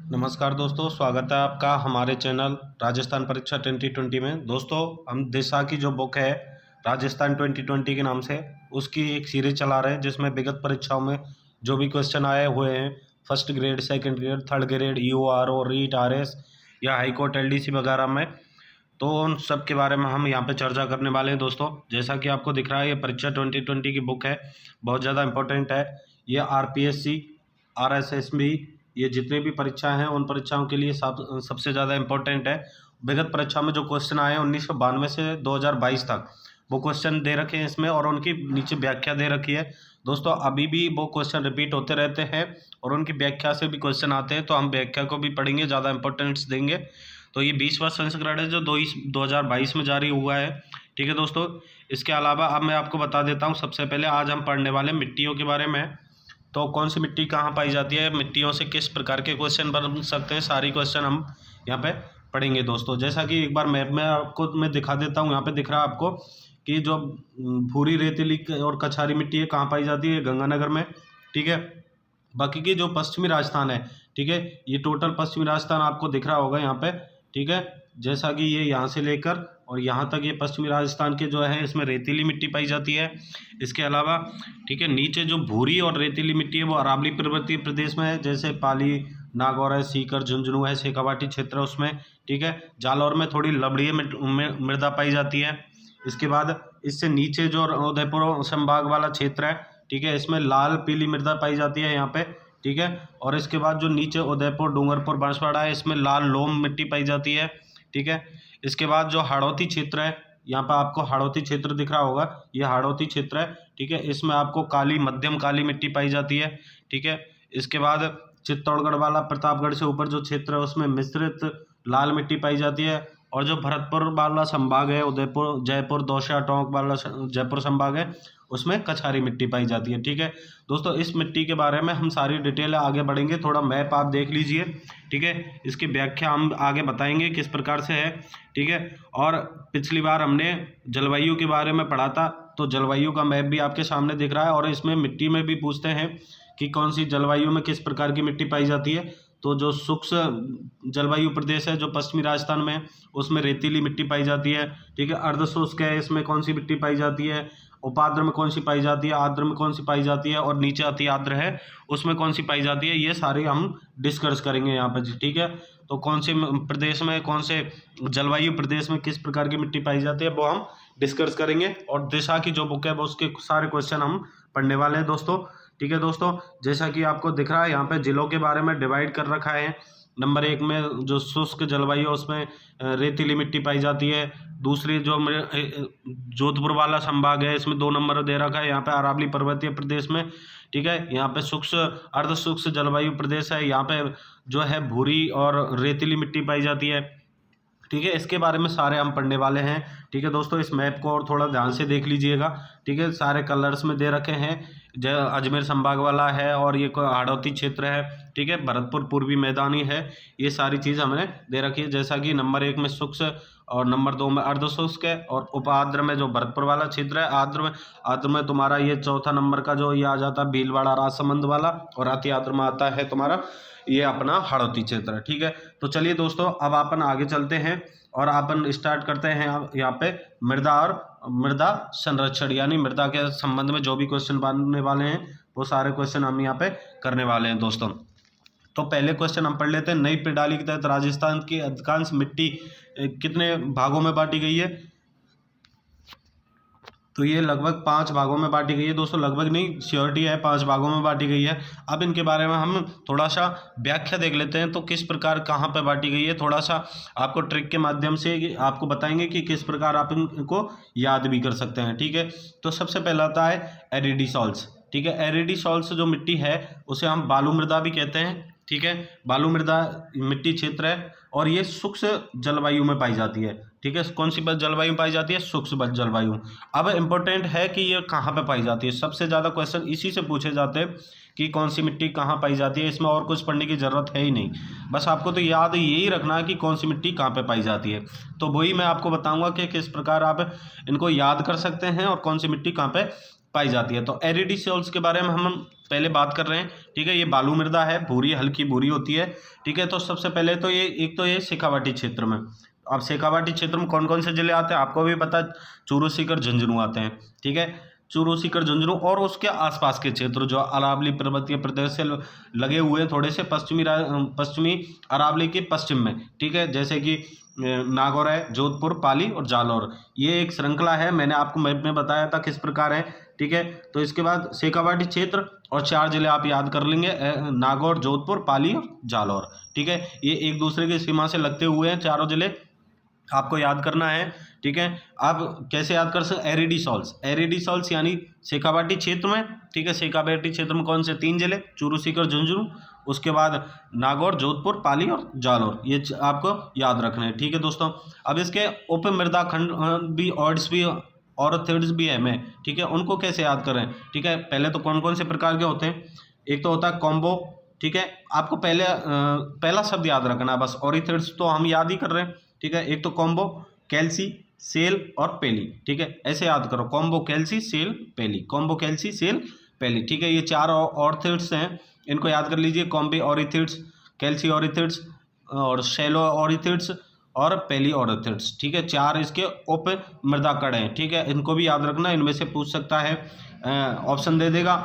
नमस्कार दोस्तों, स्वागत है आपका हमारे चैनल राजस्थान परीक्षा 2020 में। दोस्तों, हम दिशा की जो बुक है राजस्थान 2020 के नाम से, उसकी एक सीरीज चला रहे हैं जिसमें विगत परीक्षाओं में जो भी क्वेश्चन आए हुए हैं, first grade, second grade, third grade, EO RO, REET, RS या हाईकोर्ट, एलडीसी वगैरह में, तो उन सब के बारे में हम यहाँ पे चर्चा करने वाले हैं। दोस्तों, जैसा कि आपको दिख रहा है, ये परीक्षा 2020 की बुक है, बहुत ज़्यादा इंपॉर्टेंट है। ये आरपीएससी, आरएसएसबी, ये जितने भी परीक्षा हैं उन परीक्षाओं के लिए सबसे ज़्यादा इम्पोर्टेंट है। विगत परीक्षा में जो क्वेश्चन आए हैं 1992 से 2022 तक, वो क्वेश्चन दे रखे हैं इसमें और उनकी नीचे व्याख्या दे रखी है। दोस्तों, अभी भी वो क्वेश्चन रिपीट होते रहते हैं और उनकी व्याख्या से भी क्वेश्चन आते हैं, तो हम व्याख्या को भी पढ़ेंगे, ज़्यादा इंपॉर्टेंस देंगे। तो ये 20वां संस्करण है जो 2022 में जारी हुआ है। ठीक है दोस्तों, इसके अलावा अब मैं आपको बता देता हूँ, सबसे पहले आज हम पढ़ने वाले मिट्टियों के बारे में। तो कौन सी मिट्टी कहाँ पाई जाती है, मिट्टियों से किस प्रकार के क्वेश्चन बन सकते हैं, सारी क्वेश्चन हम यहाँ पे पढ़ेंगे। दोस्तों, जैसा कि एक बार मैप में आपको मैं दिखा देता हूँ, यहाँ पे दिख रहा है आपको कि जो भूरी, रेतीली और कछारी मिट्टी है कहाँ पाई जाती है, गंगानगर में। ठीक है, बाकी की जो पश्चिमी राजस्थान है, ठीक है, ये टोटल पश्चिमी राजस्थान आपको दिख रहा होगा यहाँ पे। ठीक है, जैसा कि ये यहाँ से लेकर और यहाँ तक ये पश्चिमी राजस्थान के जो है, इसमें रेतीली मिट्टी पाई जाती है। इसके अलावा, ठीक है, नीचे जो भूरी और रेतीली मिट्टी है वो अरावली पर्वतीय प्रदेश में है, जैसे पाली, नागौर है, सीकर, झुंझुनू है, शेखावाटी क्षेत्र उसमें। ठीक है, जालौर में थोड़ी लवणीय मृदा पाई जाती है। इसके बाद इससे नीचे जो उदयपुर संभाग वाला क्षेत्र है, ठीक है, इसमें लाल पीली मृदा पाई जाती है यहाँ पे। ठीक है, और इसके बाद जो नीचे उदयपुर, डूंगरपुर, बांसवाड़ा है, इसमें लाल लोम मिट्टी पाई जाती है। ठीक है, इसके बाद जो हाड़ौती क्षेत्र है, यहाँ पर आपको हाड़ौती क्षेत्र दिख रहा होगा, ये हाड़ौती क्षेत्र है। ठीक है, इसमें आपको काली, मध्यम काली मिट्टी पाई जाती है। ठीक है, इसके बाद चित्तौड़गढ़ वाला, प्रतापगढ़ से ऊपर जो क्षेत्र है उसमें मिश्रित लाल मिट्टी पाई जाती है। और जो भरतपुर वाला संभाग है, उदयपुर, जयपुर, दौसा, टोंक वाला जयपुर संभाग है, उसमें कछारी मिट्टी पाई जाती है। ठीक है दोस्तों, इस मिट्टी के बारे में हम सारी डिटेल आगे बढ़ेंगे, थोड़ा मैप आप देख लीजिए। ठीक है, इसकी व्याख्या हम आगे बताएंगे किस प्रकार से है। ठीक है, और पिछली बार हमने जलवायु के बारे में पढ़ा था, तो जलवायु का मैप भी आपके सामने दिख रहा है। और इसमें मिट्टी में भी पूछते हैं कि कौन सी जलवायु में किस प्रकार की मिट्टी पाई जाती है। तो जो शुष्क जलवायु प्रदेश है जो पश्चिमी राजस्थान में, उसमें रेतीली मिट्टी पाई जाती है। ठीक है, अर्ध शुष्क है, इसमें कौन सी मिट्टी पाई जाती है, उपाद्र में कौन सी पाई जाती है, आर्द्र में कौन सी पाई जाती है, और नीचे अति आर्द्र है उसमें कौन सी पाई जाती है, ये सारे हम डिस्कस करेंगे यहाँ पर। ठीक है, तो कौन से प्रदेश में, कौन से जलवायु प्रदेश में किस प्रकार की मिट्टी पाई जाती है वो हम डिस्कस करेंगे। और दिशा की जो बुक है वो उसके सारे क्वेश्चन हम पढ़ने वाले हैं दोस्तों। ठीक है दोस्तों, जैसा कि आपको दिख रहा है यहाँ पे जिलों के बारे में डिवाइड कर रखा है। नंबर 1 में जो शुष्क जलवायु है उसमें रेतीली मिट्टी पाई जाती है। दूसरी जो जोधपुर वाला संभाग है, इसमें 2 नंबर दे रखा है, यहाँ पे अरावली पर्वतीय प्रदेश में। ठीक है, यहाँ पे शुष्क, अर्ध शुष्क जलवायु प्रदेश है, यहाँ पे जो है भूरी और रेतीली मिट्टी पाई जाती है। ठीक है, इसके बारे में सारे हम पढ़ने वाले हैं। ठीक है दोस्तों, इस मैप को और थोड़ा ध्यान से देख लीजिएगा। ठीक है, सारे कलर्स में दे रखे हैं, अजमेर संभाग वाला है और ये हाड़ौती क्षेत्र है। ठीक है, भरतपुर पूर्वी मैदानी है, ये सारी चीज़ हमने दे रखी है। जैसा कि नंबर 1 में शुष्क और नंबर 2 में अर्ध शुष्क है, और उपाद्र में जो भरतपुर वाला क्षेत्र है, आद्र में तुम्हारा ये चौथा नंबर का जो ये आ जाता है भीलवाड़ा, राजसमंद वाला, और अति आद्र में आता है तुम्हारा ये अपना हाड़ौती क्षेत्र है। ठीक है, तो चलिए दोस्तों, अब अपन आगे चलते हैं और अपन स्टार्ट करते हैं यहाँ पे मृदा और मृदा संरक्षण, यानी मृदा के संबंध में जो भी क्वेश्चन बनने वाले हैं वो सारे क्वेश्चन हम यहाँ पे करने वाले हैं दोस्तों। तो पहले क्वेश्चन हम पढ़ लेते हैं। नई प्रणाली के तहत राजस्थान की अधिकांश मिट्टी कितने भागों में बांटी गई है? तो ये लगभग 5 भागों में बांटी गई है दोस्तों, लगभग नहीं, श्योरिटी है 5 भागों में बांटी गई है। अब इनके बारे में हम थोड़ा सा व्याख्या देख लेते हैं, तो किस प्रकार कहाँ पे बांटी गई है, थोड़ा सा आपको ट्रिक के माध्यम से आपको बताएंगे कि किस प्रकार आप इनको याद भी कर सकते हैं। ठीक है, तो सबसे पहला आता है एरिडी सॉल्ट्स। ठीक है, एरिडी सॉल्ट्स जो मिट्टी है उसे हम बालू मृदा भी कहते हैं। ठीक है, बालू मृदा मिट्टी क्षेत्र है और ये शुष्क जलवायु में पाई जाती है। ठीक है, कौन सी जलवायु में पाई जाती है? शुष्क जलवायु। अब इम्पोर्टेंट है कि ये कहाँ पे पाई जाती है, सबसे ज़्यादा क्वेश्चन इसी से पूछे जाते हैं कि कौन सी मिट्टी कहाँ पाई जाती है। इसमें और कुछ पढ़ने की ज़रूरत है ही नहीं, बस आपको तो याद यही रखना है कि कौन सी मिट्टी कहाँ पे पाई जाती है। तो वही मैं आपको बताऊँगा कि किस प्रकार आप इनको याद कर सकते हैं और कौन सी मिट्टी कहाँ पे पाई जाती है। तो एरिडी सॉल्स के बारे में हम पहले बात कर रहे हैं, ठीक है। ये बालू मृदा है, भूरी, हल्की भूरी होती है, ठीक है। तो सबसे पहले तो ये एक तो ये शेखावाटी क्षेत्र में, अब शेखावाटी क्षेत्र में कौन कौन से जिले आते हैं आपको भी पता, चूरू, सीकर, झुंझुनू आते हैं, ठीक है। चूरू, सीकर, झुंझुनू और उसके आसपास के क्षेत्र जो अरावली पर्वतीय प्रदेश से लगे हुए हैं, थोड़े से पश्चिमी अरावली के पश्चिम में, ठीक है। जैसे कि नागौर है, जोधपुर, पाली और जालौर, ये एक श्रृंखला है, मैंने आपको मैप में बताया था किस प्रकार है, ठीक है। तो इसके बाद शेखावाटी क्षेत्र और 4 जिले आप याद कर लेंगे, नागौर, जोधपुर, पाली और जालौर, ठीक है। ये एक दूसरे की सीमा से लगते हुए हैं चारों जिले, आपको याद करना है, ठीक है। अब कैसे याद कर सकते, एरिडी सॉल्स यानी शेखावाटी क्षेत्र में, ठीक है। शेखावाटी क्षेत्र में कौन से 3 जिले, चूरू, सीकर, झुंझुनू, उसके बाद नागौर, जोधपुर, पाली और जालौर, ये आपको याद रखना है, ठीक है दोस्तों। अब इसके उप मृदा खंड भी, ऑर्ड्स भी और थ्रेड्स भी है में, ठीक है, उनको कैसे याद करें, ठीक है। पहले तो कौन कौन से प्रकार के होते हैं, एक तो होता है कॉम्बो, ठीक है। आपको पहला शब्द याद रखना है बस, ऑरिथ्रेड्स तो हम याद ही कर रहे हैं, ठीक है। एक तो कॉम्बो, कैल्सी, सेल और पेली, ठीक है, ऐसे याद करो, कॉम्बो, कैल्सी, सेल, पेली, कॉम्बो, कैल्सी, सेल, पेली, ठीक है। ये 4 ऑरिथ्रेड्स हैं, इनको याद कर लीजिए, कॉम्बे ऑरिथ्रेड्स, कैल्सी ऑरिथ्रेड्स और शेलो ऑरिथ्रेड्स और पेली ऑरिथ्रेड्स, ठीक है। 4 इसके उप मृदा कण हैं, ठीक है, इनको भी याद रखना, इनमें से पूछ सकता है, ऑप्शन दे देगा,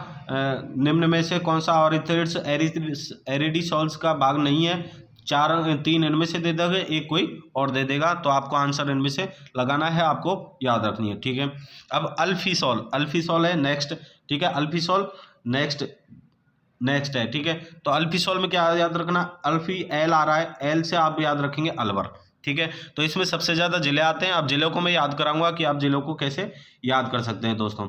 निम्न में से कौन सा ऑरिथ्रेड्स एरिडी सॉल्स का भाग नहीं है, 3 इनमें से दे देगा, एक कोई और दे देगा, तो आपको आंसर इनमें से लगाना है, आपको याद रखनी है, ठीक है। अब अल्फीसॉल है नेक्स्ट, ठीक है, अल्फीसॉल नेक्स्ट है, ठीक है। तो अल्फीसॉल में क्या याद रखना, अल्फी, एल आ रहा है, एल से आप याद रखेंगे अलवर, ठीक है। तो इसमें सबसे ज़्यादा जिले आते हैं, अब जिलों को मैं याद कराऊंगा कि आप जिलों को कैसे याद कर सकते हैं दोस्तों।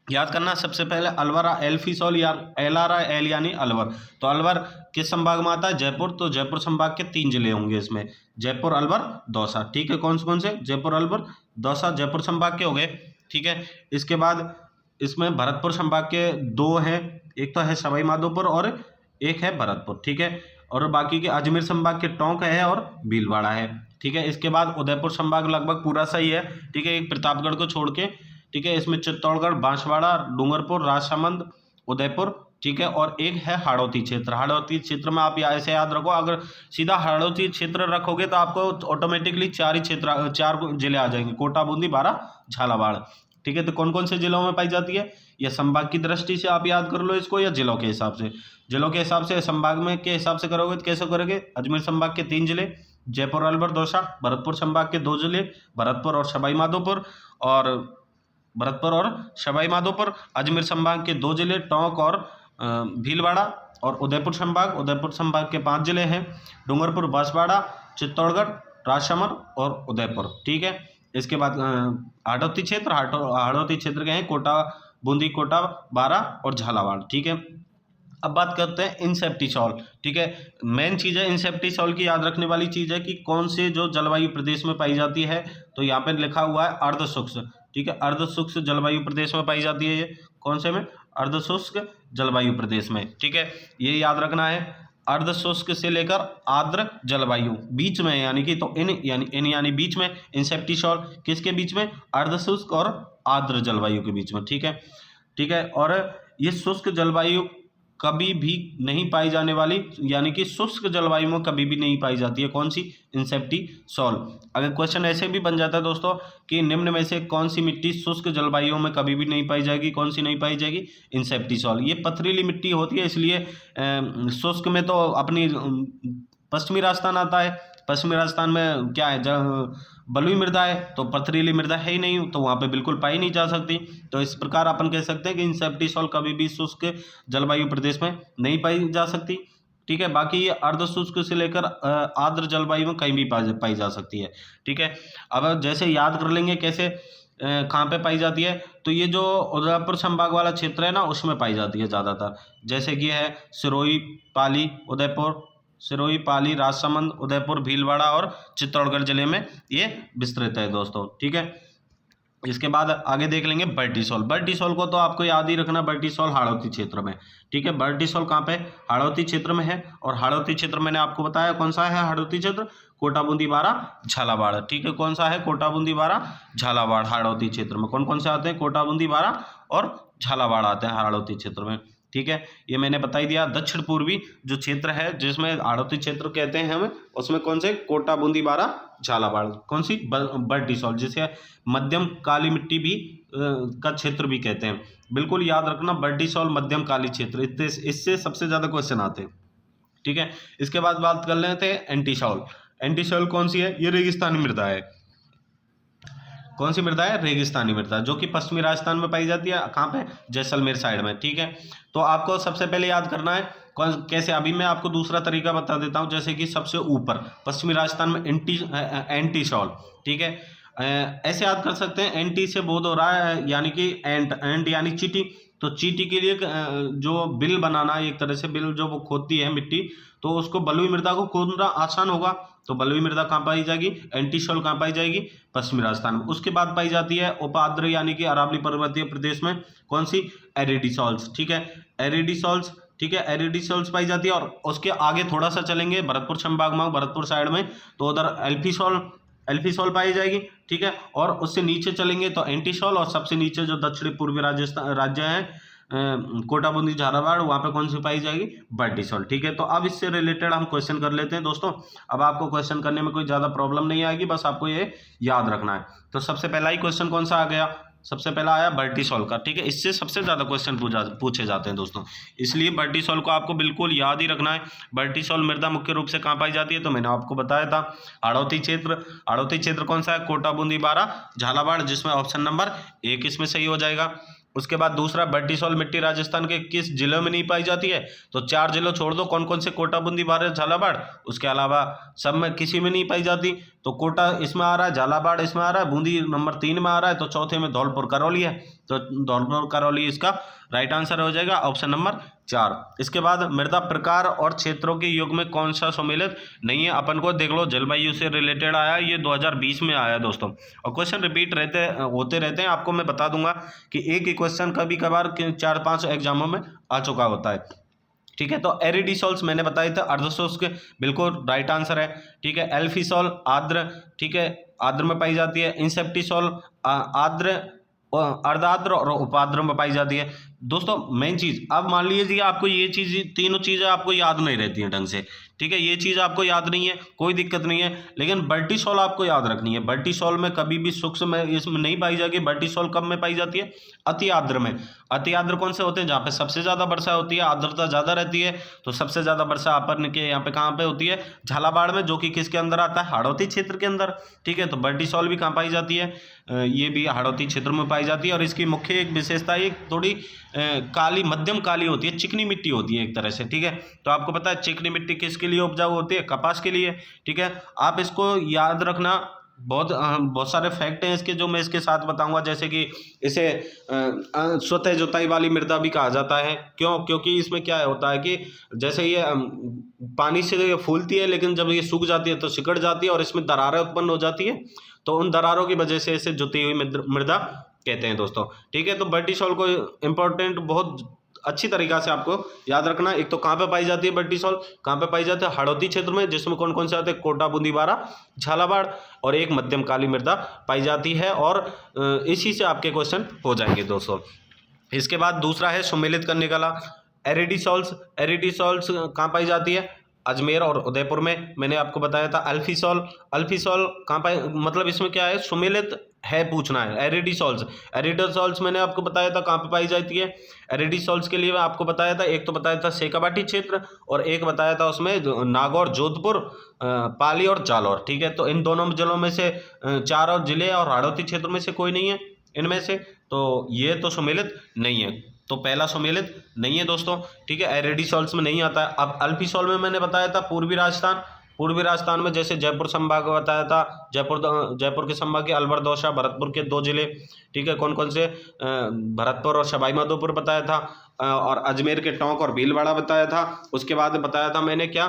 याद करना, सबसे पहले अलवर, एल्फीसॉल या एल आ रहा है, एल यानी अलवर, तो अलवर किस संभाग में आता है, जयपुर, तो जयपुर संभाग के 3 जिले होंगे इसमें, जयपुर, अलवर, दौसा, ठीक है। कौन से, जयपुर, अलवर, दौसा, जयपुर संभाग के हो गए, ठीक है। इसके बाद इसमें भरतपुर संभाग के 2 हैं, एक तो है सवाई माधोपुर और एक है भरतपुर, ठीक है। और बाकी के अजमेर संभाग के टोंक है और भीलवाड़ा है, ठीक है। इसके बाद उदयपुर संभाग लगभग पूरा सही है, ठीक है, एक प्रतापगढ़ को छोड़ के, ठीक है। इसमें चित्तौड़गढ़, बांसवाड़ा, डूंगरपुर, राजसमंद, उदयपुर, ठीक है। और एक है हाड़ौती क्षेत्र, हाड़ौती क्षेत्र में आप ऐसे याद रखो, अगर सीधा हाड़ौती क्षेत्र रखोगे तो आपको ऑटोमेटिकली 4 जिले आ जाएंगे, कोटा, बूंदी, बारा, झालावाड़, ठीक है। तो कौन कौन से जिलों में पाई जाती है, या संभाग की दृष्टि से आप याद कर लो इसको, या जिलों के हिसाब से, जिलों के हिसाब से, संभाग में के हिसाब से करोगे तो कैसे करोगे, अजमेर संभाग के 3 जिले, जयपुर, अलवर, दौसा, भरतपुर संभाग के 2 जिले, भरतपुर और सवाई माधोपुर, अजमेर संभाग के 2 जिले, टोंक और भीलवाड़ा, और उदयपुर संभाग के 5 जिले हैं, डूंगरपुर, बांसवाड़ा, चित्तौड़गढ़, राजसमंद और उदयपुर, ठीक है। इसके बाद हाड़ौती क्षेत्र के हैं कोटा, बूंदी, कोटा, बारा और झालावाड़, ठीक है। अब बात करते हैं इंसेप्टिसॉल, ठीक है। मेन चीज़ है इंसेप्टिसॉल की याद रखने वाली चीज़ है कि कौन से जो जलवायु प्रदेश में पाई जाती है, तो यहाँ पे लिखा हुआ है अर्धशुष्क, ठीक है, अर्धशुष्क जलवायु प्रदेश में पाई जाती है, ये कौन से में, अर्धशुष्क जलवायु प्रदेश में, ठीक है, ये याद रखना है। अर्धशुष्क से लेकर आर्द्र जलवायु बीच में, यानी कि तो यानी बीच में, इंसेप्टिसॉल किसके बीच में, अर्धशुष्क और आर्द्र जलवायु के बीच में, ठीक है, ठीक है। और ये शुष्क जलवायु कभी भी नहीं पाई जाने वाली, यानी कि शुष्क जलवायु में कभी भी नहीं पाई जाती है, कौन सी, इंसेप्टिसॉल। अगर क्वेश्चन ऐसे भी बन जाता है दोस्तों कि निम्न में से कौन सी मिट्टी शुष्क जलवायु में कभी भी नहीं पाई जाएगी, कौन सी नहीं पाई जाएगी, इंसेप्टिसॉल। ये पथरीली मिट्टी होती है, इसलिए शुष्क में तो अपनी पश्चिमी राजस्थान आता है, पश्चिमी राजस्थान में क्या है, बलुई मृदा है, तो पथरीली मृदा है ही नहीं, तो वहाँ पे बिल्कुल पाई नहीं जा सकती। तो इस प्रकार अपन कह सकते हैं कि इंसेप्टिसॉल कभी भी शुष्क जलवायु प्रदेश में नहीं पाई जा सकती, ठीक है। बाकी ये अर्धशुष्क से लेकर आर्द्र जलवायु में कहीं भी पाई जा सकती है, ठीक है। अब जैसे याद कर लेंगे कैसे, कहाँ पे पाई जाती है, तो ये जो उदयपुर संभाग वाला क्षेत्र है ना, उसमें पाई जाती है ज़्यादातर, जैसे कि है सिरोही, पाली, राजसमंद, उदयपुर, भीलवाड़ा और चित्तौड़गढ़ जिले में ये विस्तृत है दोस्तों, ठीक है। इसके बाद आगे देख लेंगे बर्टिसॉल को तो आपको याद ही रखना, बर्टिसॉल हाड़ौती क्षेत्र में, ठीक है। बर्टिसॉल कहाँ पे, हाड़ौती क्षेत्र में है, और हाड़ौती क्षेत्र मैंने आपको बताया कौन सा है हाड़ौती क्षेत्र, कोटा, बूंदी, बारा, झालावाड़, ठीक है। कौन सा है, कोटा, बूंदी, बारा, झालावाड़, हाड़ौती क्षेत्र में कौन कौन से आते हैं, कोटा, बूंदी, बारा और झालावाड़ आता है हाड़ौती क्षेत्र में। ठीक है, ये मैंने बता ही दिया। दक्षिण पूर्वी जो क्षेत्र है जिसमें हाड़ौती क्षेत्र कहते हैं हमें, उसमें कौन से, कोटा, बूंदी, बारा, झालावाड़, कौन सी, बर्डिसॉल, जिसे मध्यम काली मिट्टी भी का क्षेत्र भी कहते हैं। बिल्कुल याद रखना, बर्डिसॉल मध्यम काली क्षेत्र, इससे सबसे ज्यादा क्वेश्चन आते हैं। ठीक है, इसके बाद बात कर लेते हैं एंटीसॉल। एंटीसॉल कौन सी है, ये रेगिस्तानी मृदा है। कौन सी मृदा है, रेगिस्तानी मृदा, जो कि पश्चिमी राजस्थान में पाई जाती है। कहाँ पे, जैसलमेर साइड में। ठीक है, तो आपको सबसे पहले याद करना है कैसे, अभी मैं आपको दूसरा तरीका बता देता हूँ। जैसे कि सबसे ऊपर पश्चिमी राजस्थान में एंटीसॉल। ठीक है, ऐसे याद कर सकते हैं, एंटी से बोध हो रहा है यानी कि एंट यानी चींटी। तो चींटी के लिए जो बिल बनाना, एक तरह से बिल जो वो खोदती है मिट्टी, तो उसको बलुई मृदा को खोदना आसान होगा। तो बलुई मृदा कहाँ पाई जाएगी, एंटीसॉल कहाँ पाई जाएगी, पश्चिमी राजस्थान में। उसके बाद पाई जाती है उपाद्र यानी कि अरावली पर्वतीय प्रदेश में, कौन सी, एरिडिसॉल्स। ठीक है, एरिडिसॉल्स। ठीक है, एरिडिसॉल्स पाई जाती है। और उसके आगे थोड़ा सा चलेंगे भरतपुर संभाग में, भरतपुर साइड में, तो उधर एल्फिसॉल पाई जाएगी। ठीक है, और उससे नीचे चलेंगे तो एंटीसॉल, और सबसे नीचे जो दक्षिणी पूर्वी राजस्थान राज्य है, कोटा, बूंदी, झालावाड़, वहाँ पे कौन सी पाई जाएगी, बर्डिसॉल। ठीक है, तो अब इससे रिलेटेड हम क्वेश्चन कर लेते हैं दोस्तों। अब आपको क्वेश्चन करने में कोई ज़्यादा प्रॉब्लम नहीं आएगी, बस आपको ये याद रखना है। तो सबसे पहला ही क्वेश्चन कौन सा आ गया, सबसे पहला आया बर्डिसॉल का। ठीक है, इससे सबसे ज़्यादा क्वेश्चन पूछे जाते हैं दोस्तों, इसलिए बर्डिसॉल को आपको बिल्कुल याद ही रखना है। बर्डिसॉल मृदा मुख्य रूप से कहाँ पाई जाती है, तो मैंने आपको बताया था हाड़ौती क्षेत्र। हाड़ौती क्षेत्र कौन सा है, कोटा, बूंदी, बारा, झालावाड़, जिसमें ऑप्शन नंबर 1 इसमें सही हो जाएगा। उसके बाद दूसरा, बर्डिसॉल मिट्टी राजस्थान के किस जिले में नहीं पाई जाती है, तो 4 जिलों छोड़ दो, कौन कौन से, कोटा, बूंदी, बारा, झालावाड़, उसके अलावा सब में किसी में नहीं पाई जाती। तो कोटा इसमें आ रहा है, झालावाड़ इसमें आ रहा है, बूंदी नंबर 3 में आ रहा है, तो चौथे में धौलपुर करौली है। तो धौलपुर करौली इसका राइट आंसर हो जाएगा, ऑप्शन नंबर 4। इसके बाद मृदा प्रकार और क्षेत्रों के युग में कौन सा सम्मिलित नहीं है, अपन को देख लो, जलवायु से रिलेटेड आया, ये 2020 में आया दोस्तों। और क्वेश्चन रिपीट होते रहते हैं, आपको मैं बता दूंगा कि एक ही क्वेश्चन कभी कभार 4-5 एग्जामों में आ चुका होता है। ठीक है, तो एरिडिसॉल्स मैंने बताया था, अर्धशुष्क के बिल्कुल राइट आंसर है। ठीक है, एल्फिसॉल आर्द्र, ठीक है, आर्द्र में पाई जाती है। इंसेप्टिसॉल आर्द्र, अर्धाद्र और उपाद्र में पाई जाती है। दोस्तों मेन चीज, अब मान लीजिए आपको ये चीज, तीनों चीजें आपको याद नहीं रहती हैं ढंग से। ठीक है, ये चीज आपको याद नहीं है, कोई दिक्कत नहीं है, लेकिन बर्टिसॉल आपको याद रखनी है। बर्टिसॉल में कभी भी सूक्ष्म में इसमें नहीं पाई जाएगी। बर्टिसॉल कब में पाई जाती है, अति आर्द्र में। अति आर्द्र कौन से होते हैं, जहाँ पे सबसे ज्यादा वर्षा होती है, आर्द्रता ज्यादा रहती है। तो सबसे ज्यादा वर्षा अपन के यहाँ पे कहाँ पे होती है, झालावाड़ में, जो कि किसके अंदर आता है, हाड़ौती क्षेत्र के अंदर। ठीक है, तो बर्टिसॉल भी कहाँ पाई जाती है, ये भी हाड़ौती क्षेत्र में पाई जाती है। और इसकी मुख्य एक विशेषता, एक थोड़ी काली, मध्यम काली होती है, चिकनी मिट्टी होती है एक तरह से। ठीक है, तो आपको पता है चिकनी मिट्टी किसके लिए उपजाऊ होती है, कपास के लिए। ठीक है, आप इसको याद रखना। बहुत सारे फैक्ट हैं इसके, जो मैं इसके साथ बताऊंगा। जैसे कि इसे स्वतः जुताई वाली मृदा भी कहा जाता है। क्यों, क्योंकि इसमें क्या होता है कि जैसे ये पानी से ये फूलती है, लेकिन जब ये सूख जाती है तो सिकुड़ जाती है और इसमें दरारें उत्पन्न हो जाती है। तो उन दरारों की वजह से इसे जुती हुई मृदा कहते हैं दोस्तों। ठीक है, तो बर्टिसॉल को इंपॉर्टेंट, बहुत अच्छी तरीका से आपको याद रखना। एक तो कहाँ पे पाई जाती है बर्टिसॉल, कहाँ पे पाई जाती है, हाड़ौती क्षेत्र में, जिसमें कौन कौन से आते हैं, कोटा, बूंदी, बारा, झालावाड़, और एक मध्यम काली मृदा पाई जाती है। और इसी से आपके क्वेश्चन हो जाएंगे दोस्तों। इसके बाद दूसरा है सुमेलित करने वाला, एरिडिसॉल्स। एरिडिसॉल्स कहाँ पाई जाती है, अजमेर और उदयपुर में। मैंने आपको बताया था अल्फिसॉल। अल्फिसॉल कहाँ पाई, मतलब इसमें क्या है, सुमेलित है पूछना है। एरिडिसॉल्स, एरिडिसॉल्स मैंने आपको बताया था कहाँ पे पाई जाती है। एरिडिसॉल्स के लिए मैं आपको बताया था, एक तो बताया था शेखावाटी क्षेत्र, और एक बताया था उसमें नागौर, जोधपुर, पाली और जालौर। ठीक है, तो इन दोनों जिलों में से 4 और जिले और हाड़ौती क्षेत्र में से कोई नहीं है इनमें से, तो ये तो सुमेलित नहीं है। तो पहला सुमेलित नहीं है दोस्तों। ठीक है, एरिडिसॉल्स में नहीं आता है। अब अल्फिसॉल में मैंने बताया था पूर्वी राजस्थान। पूर्वी राजस्थान में जैसे जयपुर संभाग बताया था, जयपुर के संभाग के अलवर, दौसा, भरतपुर के 2 जिले। ठीक है, कौन कौन से, भरतपुर और सवाई माधोपुर बताया था, और अजमेर के टोंक और भीलवाड़ा बताया था। उसके बाद बताया था मैंने क्या,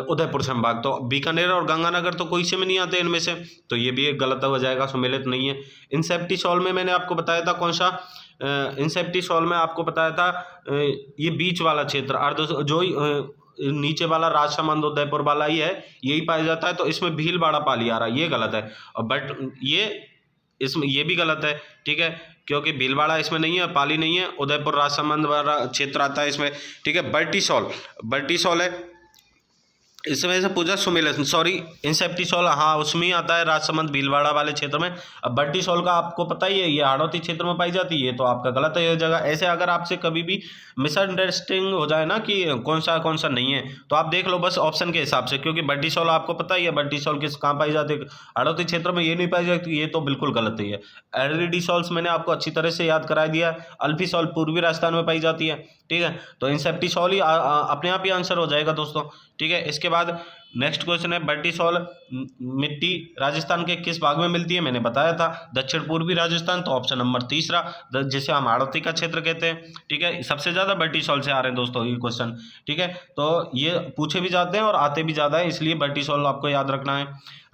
उदयपुर संभाग। तो बीकानेर और गंगानगर तो कोई से में नहीं आते इनमें से, तो ये भी एक गलत हो जाएगा, सुमेलित नहीं है। इंसेप्टिसॉल में मैंने आपको बताया था कौन सा, इंसेप्टिसॉल में आपको बताया था ये बीच वाला क्षेत्र, अर्ध जो नीचे वाला राजसमंद, उदयपुर वाला ही है, यही पाया जाता है। तो इसमें भीलवाड़ा पाली आ रहा है, ये गलत है। और बट ये इसमें ये भी गलत है। ठीक है, क्योंकि भीलवाड़ा इसमें नहीं है, पाली नहीं है, उदयपुर राजसमंद वाला क्षेत्र आता है इसमें, ठीक है। बर्टिसोल है, इसमें से पूछा सुमेलित, सॉरी इंसेप्टिसोल, हाँ उसमें ही आता है राजसमंद भीलवाड़ा वाले क्षेत्र में। अब बर्टिसोल का आपको पता ही है, ये हाड़ौती क्षेत्र में पाई जाती है, तो आपका गलत है ये जगह। ऐसे अगर आपसे कभी भी मिसअंडरस्टैंडिंग हो जाए ना कि कौन सा नहीं है, तो आप देख लो बस ऑप्शन के हिसाब से, क्योंकि बर्टिसोल आपको पता ही है बर्टिसोल किस कहाँ पाई जाती है, हाड़ौती क्षेत्र में ये नहीं पाई जाती, ये तो बिल्कुल गलत है। एरिडिसोल्स मैंने आपको अच्छी तरह से याद करा दिया। अल्फिसोल पूर्वी राजस्थान में पाई जाती है, ठीक है। तो इंसेप्टिसोल ही अपने आप ही आंसर हो जाएगा दोस्तों, ठीक है। इसके बाद नेक्स्ट क्वेश्चन है, बर्टिसोल मिट्टी राजस्थान के किस भाग में मिलती है, मैंने बताया था दक्षिण पूर्वी राजस्थान, तो ऑप्शन नंबर तीसरा, जिसे हम हाड़ौती का क्षेत्र कहते हैं, ठीक है। सबसे ज्यादा बर्टिसोल से आ रहे हैं दोस्तों ये क्वेश्चन, ठीक है। तो ये पूछे भी जाते हैं और आते भी ज्यादा है, इसलिए बर्टिसोल आपको याद रखना है।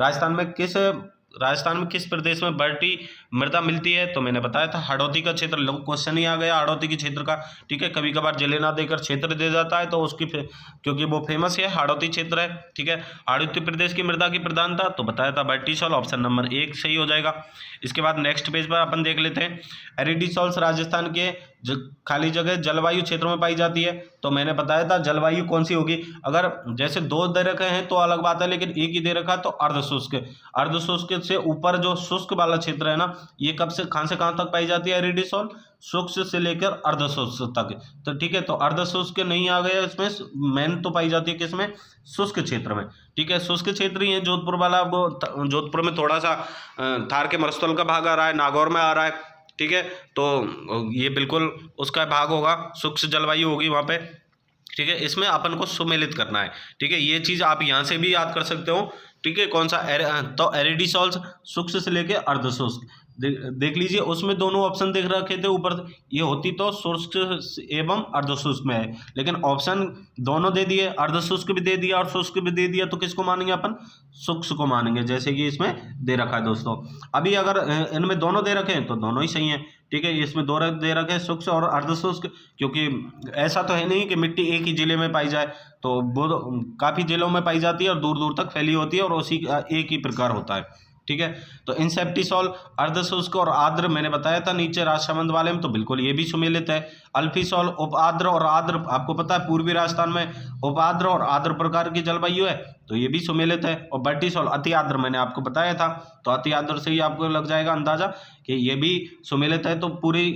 राजस्थान में किस प्रदेश में बर्टी मृदा मिलती है, तो मैंने बताया था हाड़ौती का क्षेत्र, क्वेश्चन ही आ गया हाड़ौती के क्षेत्र का, ठीक है। कभी कभार जिले ना देकर क्षेत्र दे जाता है, तो उसकी क्योंकि वो फेमस है हाड़ौती क्षेत्र है, ठीक है। हाड़ौती प्रदेश की मृदा की प्रधानता, तो बताया था बर्टिसोल, ऑप्शन नंबर 1 सही हो जाएगा। इसके बाद नेक्स्ट पेज पर अपन देख लेते हैं, एरिडिसोल्स राजस्थान के खाली जगह जलवायु क्षेत्रों में पाई जाती है, तो मैंने बताया था जलवायु कौन सी होगी, अगर जैसे 2 दे रखे हैं तो अलग बात है, लेकिन एक ही दे रखा है तो अर्धशुष्क से ऊपर जो शुष्क वाला क्षेत्र है ना, ये कब से कहाँ तक पाई जाती है एरिडिसोल, शुष्क से लेकर अर्धशुष्क तक, तो ठीक है। तो अर्धशुष्क नहीं आ गया इसमें, मेन तो पाई जाती है किसमें, शुष्क क्षेत्र में, ठीक है। शुष्क क्षेत्र ही है जोधपुर वाला, वो जोधपुर में थोड़ा सा थार के मरुस्थल का भाग आ रहा है, नागौर में आ रहा है, ठीक है। तो ये बिल्कुल उसका भाग होगा, शुष्क जलवायु होगी वहाँ पे, ठीक है। इसमें अपन को सुमेलित करना है, ठीक है। ये चीज़ आप यहाँ से भी याद कर सकते हो, ठीक है। कौन सा तो एरिडिसोल्स शुष्क से लेके अर्धशुष्क, देख लीजिए उसमें दोनों ऑप्शन देख रखे थे ऊपर, ये होती तो शुष्क एवं अर्धशुष्क में है, लेकिन ऑप्शन दोनों दे दिए, अर्धशुष्क भी दे दिया और शुष्क भी दे दिया, तो किसको मानेंगे अपन, शुष्क को मानेंगे, जैसे कि इसमें दे रखा है दोस्तों। अभी अगर इनमें दोनों दे रखे हैं तो दोनों ही सही हैं, ठीक है। इसमें दो दे रखे हैं शुष्क और अर्धशुष्क, क्योंकि ऐसा तो है नहीं कि मिट्टी एक ही जिले में पाई जाए, तो वो काफ़ी जिलों में पाई जाती है और दूर दूर तक फैली होती है, और उसी का एक ही प्रकार होता है, ठीक है। तो इंसेप्टिसोल अर्धशुष्क और आर्द्र मैंने बताया था नीचे राजसमंद वाले में, तो बिल्कुल ये भी सुमेलित है। अल्फिसोल उपाद्र और आर्द्र, आपको पता है पूर्वी राजस्थान में उपाद्र और आर्द्र प्रकार की जलवायु है, तो ये भी सुमेलित है। और बर्टिसोल अति आर्द्र मैंने आपको बताया था, तो अति आर्द्र से ही आपको लग जाएगा अंदाजा कि ये भी सुमेलित है, तो पूरी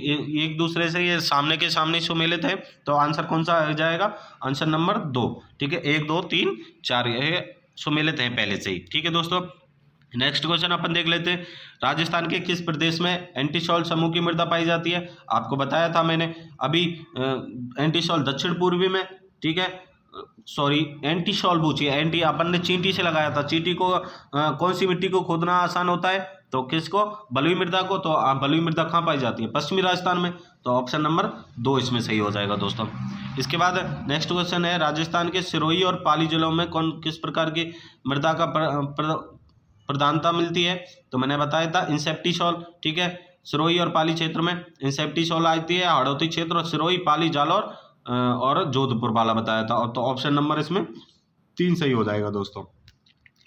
एक दूसरे से ये सामने के सामने सुमेलित है, तो आंसर कौन सा आ जाएगा, आंसर नंबर 2, ठीक है। 1 2 3 4 ये सुमेलित है पहले से ही, ठीक है दोस्तों। नेक्स्ट क्वेश्चन अपन देख लेते हैं, राजस्थान के किस प्रदेश में एंटीसोल समूह की मृदा पाई जाती है, आपको बताया था मैंने अभी, एंटीसोल दक्षिण पूर्वी में, ठीक है। सॉरी एंटीसोल पूछिए, एंटी अपन ने चींटी से लगाया था, चींटी को कौन सी मिट्टी को खोदना आसान होता है, तो किसको, बलुई मृदा को, तो बलुई मृदा कहाँ पाई जाती है, पश्चिमी राजस्थान में, तो ऑप्शन नंबर 2 इसमें सही हो जाएगा दोस्तों। इसके बाद नेक्स्ट क्वेश्चन है, राजस्थान के सिरोही और पाली जिलों में किस प्रकार की मृदा का प्रधानता मिलती है, तो मैंने बताया था इंसेप्टिसोल, ठीक है। सिरोही और पाली क्षेत्र में इंसेप्टिसोल आती है, हाड़ौती क्षेत्र और सिरोही, पाली, जालौर और जोधपुर वाला बताया था, तो ऑप्शन नंबर इसमें 3 सही हो जाएगा दोस्तों।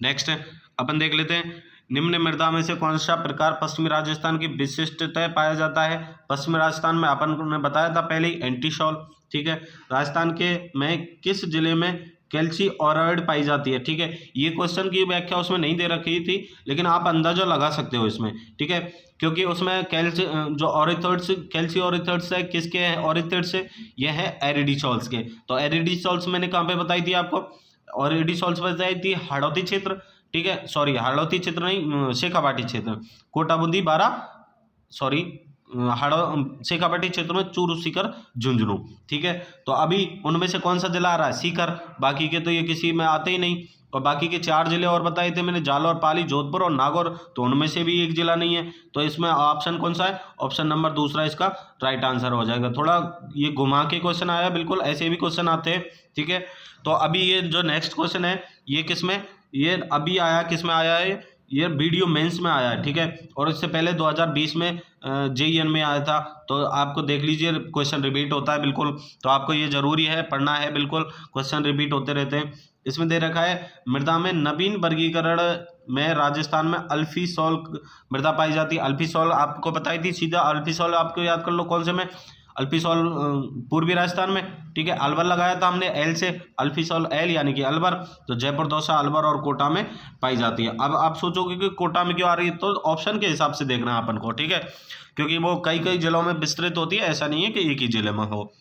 नेक्स्ट अपन देख लेते हैं, निम्न मृदा में से कौन सा प्रकार पश्चिमी राजस्थान की विशिष्टता पाया जाता है, पश्चिमी राजस्थान में अपन ने बताया था पहले ही एंटीसोल, ठीक है। राजस्थान के में किस जिले में कैल्सी ऑराइड पाई जाती है, ठीक है। ये क्वेश्चन की व्याख्या उसमें नहीं दे रखी थी, लेकिन आप अंदाजा लगा सकते हो इसमें, ठीक है, क्योंकि उसमें जो ऑरिथर्ड्स, कैल्सी ऑरिथर्ड्स है, किसके हैं ऑरिथर्ड्स से, ये है एरिडिसोल्स के, तो एरिडिसोल्स मैंने कहाँ पे बताई थी आपको, ऑरिडिसोल्स बताई थी हाड़ौती क्षेत्र, ठीक है। सॉरी हाड़ौती क्षेत्र नहीं, शेखावाटी क्षेत्र, कोटा बूंदी बारा, सॉरी शेखावाटी क्षेत्र में चूरू, सीकर, झुंझुनू, ठीक है। तो अभी उनमें से कौन सा जिला आ रहा है, सीकर, बाकी के तो ये किसी में आते ही नहीं, और बाकी के 4 जिले और बताए थे मैंने, जालौर, पाली, जोधपुर और नागौर, तो उनमें से भी एक जिला नहीं है, तो इसमें ऑप्शन कौन सा है, ऑप्शन नंबर 2 इसका राइट आंसर हो जाएगा। थोड़ा ये घुमा के क्वेश्चन आया, बिल्कुल ऐसे भी क्वेश्चन आते हैं, ठीक है। तो अभी ये जो नेक्स्ट क्वेश्चन है, ये किसमें, ये अभी आया, किसमें आया है, ये वीडियो मेंस में आया है, ठीक है। और इससे पहले 2020 में JEN में आया था, तो आपको देख लीजिए क्वेश्चन रिपीट होता है बिल्कुल, तो आपको ये जरूरी है पढ़ना है, बिल्कुल क्वेश्चन रिपीट होते रहते हैं। इसमें दे रखा है मृदा में नवीन वर्गीकरण में राजस्थान में अल्फीसॉल मृदा पाई जाती है। अल्फीसॉल आपको बताई थी, सीधा अल्फीसॉल आपको याद कर लो कौन से में, अल्फीसॉल पूर्वी राजस्थान में, ठीक है। अलवर लगाया था हमने एल से, अल्फीसॉल एल यानी कि अलवर, तो जयपुर, दौसा, अलवर और कोटा में पाई जाती है। अब आप सोचोगे कि कोटा में क्यों आ रही है, तो ऑप्शन के हिसाब से देखना है अपन को, ठीक है, क्योंकि वो कई कई जिलों में विस्तृत होती है, ऐसा नहीं है कि एक ही जिले में हो,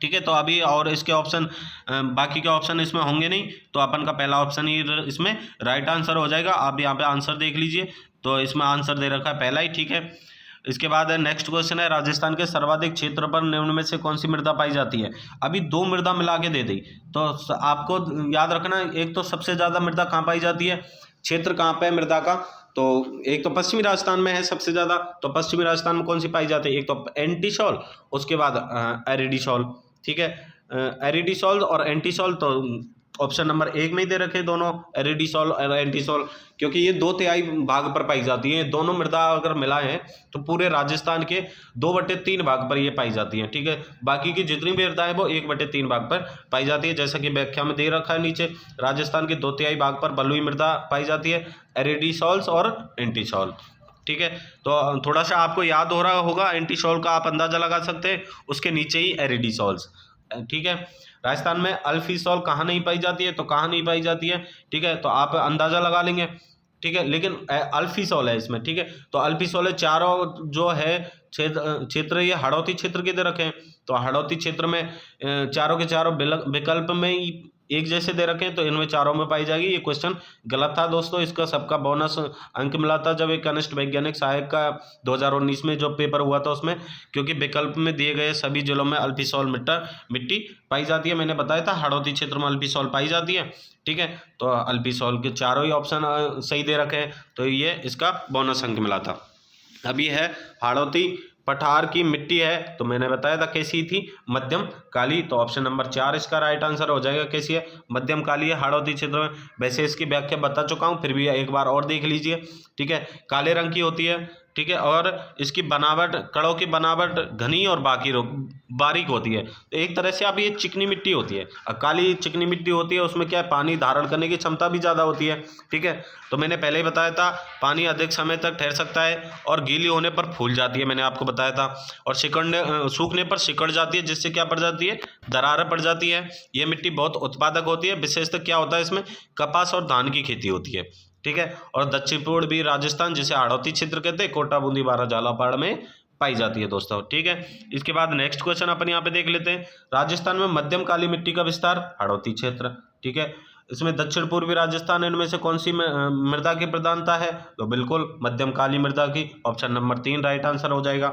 ठीक है। तो अभी और इसके ऑप्शन बाकी के ऑप्शन इसमें होंगे नहीं, तो अपन का पहला ऑप्शन ही इसमें राइट आंसर हो जाएगा। आप यहाँ पे आंसर देख लीजिए, तो इसमें आंसर दे रखा है पहला ही, ठीक है। इसके बाद नेक्स्ट क्वेश्चन है, राजस्थान के सर्वाधिक क्षेत्र पर निम्न में से कौन सी मृदा पाई जाती है। अभी दो मृदा मिला के दे दी, तो आपको याद रखना, एक तो सबसे ज़्यादा मृदा कहाँ पाई जाती है, क्षेत्र कहाँ पे है मृदा का, तो एक तो पश्चिमी राजस्थान में है सबसे ज़्यादा, तो पश्चिमी राजस्थान में कौन सी पाई जाती है, एक तो एंटीसॉल, उसके बाद एरिडीसॉल, ठीक है। एरिडीसॉल और एंटीसॉल तो ऑप्शन नंबर 1 में ही दे रखे दोनों, एरिडीसॉल और एंटीसॉल, क्योंकि ये 2/3 भाग पर पाई जाती है। दोनों मृदा अगर मिला है तो पूरे राजस्थान के 2/3 भाग पर ये पाई जाती है, ठीक है। बाकी की जितनी भी मृदा है वो 1/3 भाग पर पाई जाती है, जैसा कि व्याख्या में दे रखा है नीचे। राजस्थान के 2/3 भाग पर बलुई मृदा पाई जाती है, एरिडीसॉल्स और एंटीसॉल, ठीक है। तो थोड़ा सा आपको याद हो रहा होगा, एंटीसॉल का आप अंदाजा लगा सकते हैं, उसके नीचे ही एरिडीसॉल्स, ठीक है। राजस्थान में अल्फीसॉल कहाँ नहीं पाई जाती है, तो कहाँ नहीं पाई जाती है, ठीक है, तो आप अंदाजा लगा लेंगे, ठीक है। लेकिन अल्फीसॉल है इसमें, ठीक है, तो अल्फीसॉल है, चारों जो है क्षेत्र ये हाड़ौती क्षेत्र के दे रखे हैं, तो हाड़ौती क्षेत्र में चारों के चारों विकल्प में ही एक जैसे दे रखे हैं, तो इनमें चारों में पाई जाएगी। ये क्वेश्चन गलत था दोस्तों, इसका सबका बोनस अंक मिला था जब एक कनिष्ठ वैज्ञानिक सहायक का 2019 में जो पेपर हुआ था उसमें, क्योंकि विकल्प में दिए गए सभी जिलों में अल्फीसॉल मिट्टी पाई जाती है। मैंने बताया था हाड़ौती क्षेत्र में अल्फीसॉल पाई जाती है, ठीक है, तो अल्फीसॉल के चारों ही ऑप्शन सही दे रखे हैं, तो ये इसका बोनस अंक मिला था। अभी है हाड़ौती पठार की मिट्टी है, तो मैंने बताया था कैसी थी, मध्यम काली, तो ऑप्शन नंबर 4 इसका राइट आंसर हो जाएगा। कैसी है, मध्यम काली है हाड़ौती क्षेत्र में। वैसे इसकी व्याख्या बता चुका हूँ, फिर भी एक बार और देख लीजिए, ठीक है। काले रंग की होती है, ठीक है, और इसकी बनावट, कड़ों की बनावट घनी और बारीक होती है, तो एक तरह से अब ये चिकनी मिट्टी होती है। काली चिकनी मिट्टी होती है, उसमें क्या है, पानी धारण करने की क्षमता भी ज़्यादा होती है, ठीक है। तो मैंने पहले ही बताया था, पानी अधिक समय तक ठहर सकता है और गीली होने पर फूल जाती है, मैंने आपको बताया था, और सूखने पर सिकुड़ जाती है, जिससे क्या पड़ जाती है, दरारें पड़ जाती है। ये मिट्टी बहुत उत्पादक होती है, विशेषतः क्या होता है इसमें, कपास और धान की खेती होती है, ठीक है। और दक्षिण पूर्वी राजस्थान, जिसे हाड़ौती क्षेत्र कहते हैं, कोटा, बूंदी, बारां, झालावाड़ में पाई जाती है दोस्तों, ठीक है। इसके बाद नेक्स्ट क्वेश्चन अपन यहाँ पे देख लेते हैं, राजस्थान में मध्यम काली मिट्टी का विस्तार, हाड़ौती क्षेत्र, ठीक है। इसमें दक्षिण पूर्वी राजस्थान, इनमें से कौन सी मृदा की प्रधानता है, तो बिल्कुल मध्यम काली मृदा की, ऑप्शन नंबर 3 राइट आंसर हो जाएगा,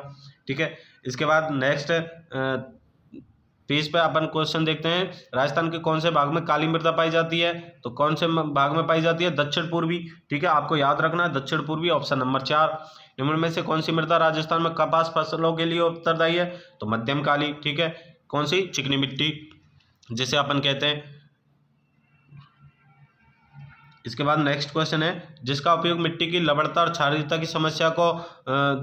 ठीक है। इसके बाद नेक्स्ट पेज पे अपन क्वेश्चन देखते हैं, राजस्थान के कौन से भाग में काली मृदा पाई जाती है, तो कौन से भाग में पाई जाती है, दक्षिण पूर्वी, ठीक है, आपको याद रखना है दक्षिण पूर्वी, ऑप्शन नंबर 4। निम्न में से कौन सी मृदा राजस्थान में कपास फसलों के लिए उत्तरदायी है, तो मध्यम काली, ठीक है। कौन सी, चिकनी मिट्टी जिसे अपन कहते हैं। इसके बाद नेक्स्ट क्वेश्चन है, जिसका उपयोग मिट्टी की लवणता और क्षारीयता की समस्या को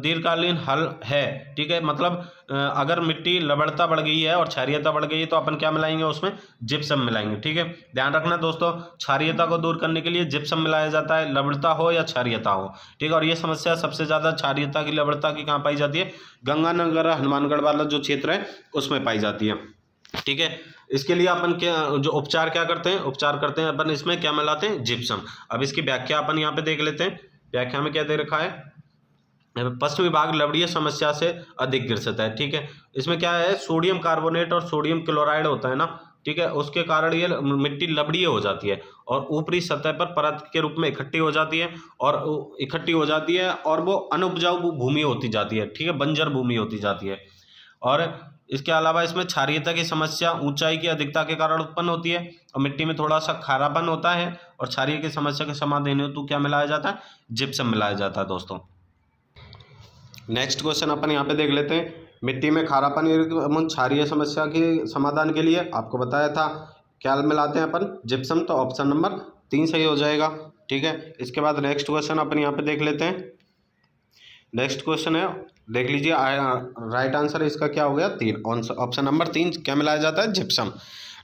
दीर्घकालीन हल है, ठीक है, मतलब अगर मिट्टी लवणता बढ़ गई है और क्षारीयता बढ़ गई है तो अपन क्या मिलाएंगे उसमें, जिप्सम मिलाएंगे, ठीक है। ध्यान रखना दोस्तों, क्षारीयता को दूर करने के लिए जिप्सम मिलाया जाता है, लवणता हो या क्षारीयता हो, ठीक है। और ये समस्या सबसे ज़्यादा क्षारीयता की, लवणता की कहाँ पाई जाती है, गंगानगर हनुमानगढ़ वाला जो क्षेत्र है उसमें पाई जाती है, ठीक है। इसके लिए अपन क्या जो उपचार क्या करते हैं, उपचार करते हैं अपन, इसमें क्या मिलाते हैं, जिप्सम। अब इसकी व्याख्या अपन यहाँ पे देख लेते हैं, व्याख्या में क्या दे रखा है, पश्चिमी भाग लवणीय समस्या से अधिक ग्रसित है, ठीक है। इसमें क्या है, सोडियम कार्बोनेट और सोडियम क्लोराइड होता है ना, ठीक है, उसके कारण ये मिट्टी लवणीय हो जाती है और ऊपरी सतह पर परत के रूप में इकट्ठी हो जाती है और वो अनुपजाऊ भूमि होती जाती है, ठीक है, बंजर भूमि होती जाती है। और इसके अलावा इसमें क्षारीयता की समस्या ऊंचाई की अधिकता के कारण उत्पन्न होती है और मिट्टी में थोड़ा सा खारापन होता है, और क्षारीय की समस्या के समाधान हेतु क्या मिलाया जाता है, जिप्सम मिलाया जाता है दोस्तों। नेक्स्ट क्वेश्चन अपन यहाँ पे देख लेते हैं, मिट्टी में खारापन एवं क्षारीय समस्या के समाधान के लिए आपको बताया था क्या मिलाते हैं अपन, जिप्सम, तो ऑप्शन नंबर 3 सही हो जाएगा, ठीक है। इसके बाद नेक्स्ट क्वेश्चन अपन यहाँ पे देख लेते हैं, नेक्स्ट क्वेश्चन है, देख लीजिए राइट आंसर इसका क्या हो गया, 3, ऑप्शन नंबर 3 क्या मिलाया जाता है, जिप्सम।